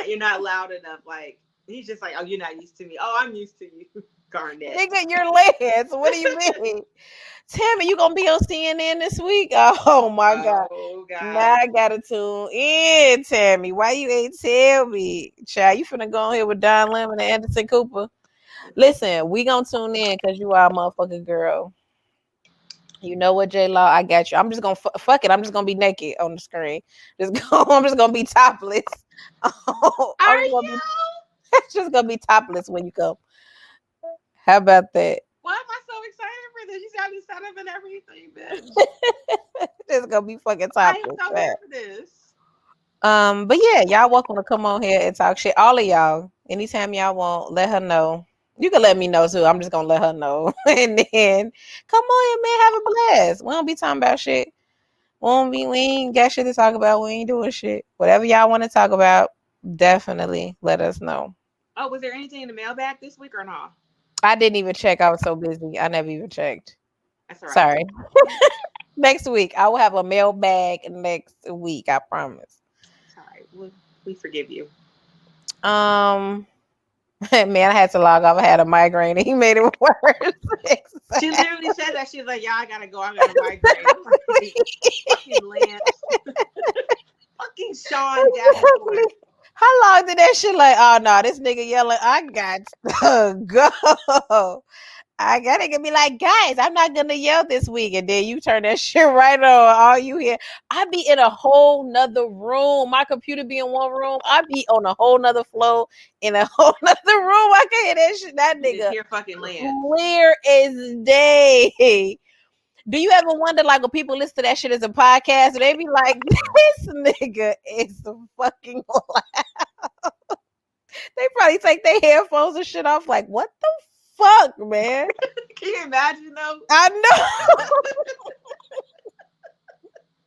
you're not loud enough. Like, he's just like, oh, you're not used to me. Oh, I'm used to you, Garnett. Nigga, you're Lance. What do you mean? Tammy, you gonna be on CNN this week? Oh my god. Oh, God. Now I gotta tune in, Tammy. Why you ain't tell me? Child, you finna go on here with Don Lemon and Anderson Cooper. Listen, we gonna tune in because you are a motherfucking girl. You know what, J Law? I got you. I'm just gonna fuck it. I'm just gonna be naked on the screen. I'm just gonna be topless. I'm Are just gonna you? just gonna be topless when you come. How about that? Why am I so excited for this? You got me set up and everything, bitch. Just gonna be fucking I am topless. so Man. here for this. But yeah, y'all welcome to come on here and talk shit. All of y'all. Anytime y'all want, let her know. You can let me know too. I'm just gonna let her know. And then come on here, man, have a blast. We don't be talking about shit. We ain't got shit to talk about. We ain't doing shit. Whatever y'all want to talk about, definitely let us know. Oh, was there anything in the mailbag this week or not? I didn't even check. I was so busy. I never even checked. That's all right. Sorry. Next week. I will have a mailbag next week. I promise. It's all right. We forgive you. Man, I had to log off. I had a migraine and he made it worse. She literally said that. She was like, yeah, I gotta go. I got a migraine. I'm like, fucking Lance. Fucking Sean Davenport. How long did that shit like, oh no, this nigga yelling, I got to go. I gotta be like, guys, I'm not gonna yell this week. And then you turn that shit right on. All you hear, I be in a whole nother room. My computer be in one room. I be on a whole nother floor in a whole nother room. I can hear that shit. That You just nigga hear fucking Lance. clear as day. Do you ever wonder, like, when people listen to that shit as a podcast, and they be like, this nigga is fucking loud. They probably take their headphones and shit off, like, what the fuck, man? Can you imagine though? I know.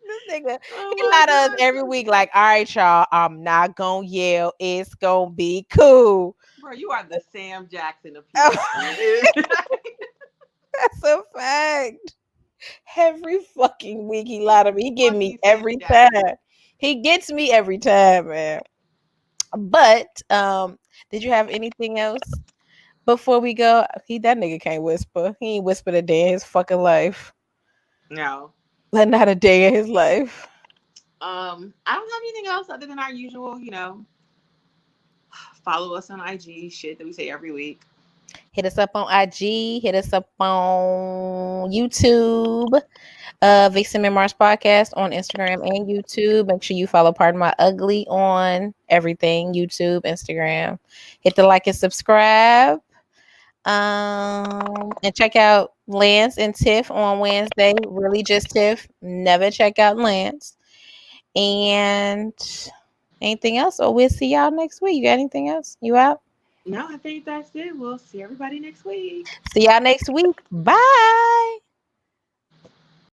This nigga, Oh he my lie to us God. every week, like, all right, y'all, I'm not gonna yell. It's gonna be cool. Bro, you are the Sam Jackson of Oh, people. that's a fact. Every fucking week he lie to me. He get me Fucking Sam every Jackson. time. He gets me every time, man. But did you have anything else before we go? That nigga can't whisper. He ain't whispered a day in his fucking life. No. Like not a day in his life. I don't have anything else other than our usual, follow us on IG shit that we say every week. Hit us up on IG. Hit us up on YouTube. Vixen Memoirs podcast on Instagram and YouTube. Make sure you follow Pardon My Ugly on everything, YouTube, Instagram. Hit the like and subscribe. And check out Lance and Tiff on Wednesday. Really just Tiff. Never check out Lance. And anything else? Or we'll see y'all next week. You got anything else? You out? No, I think that's it. We'll see everybody next week. See y'all next week. Bye.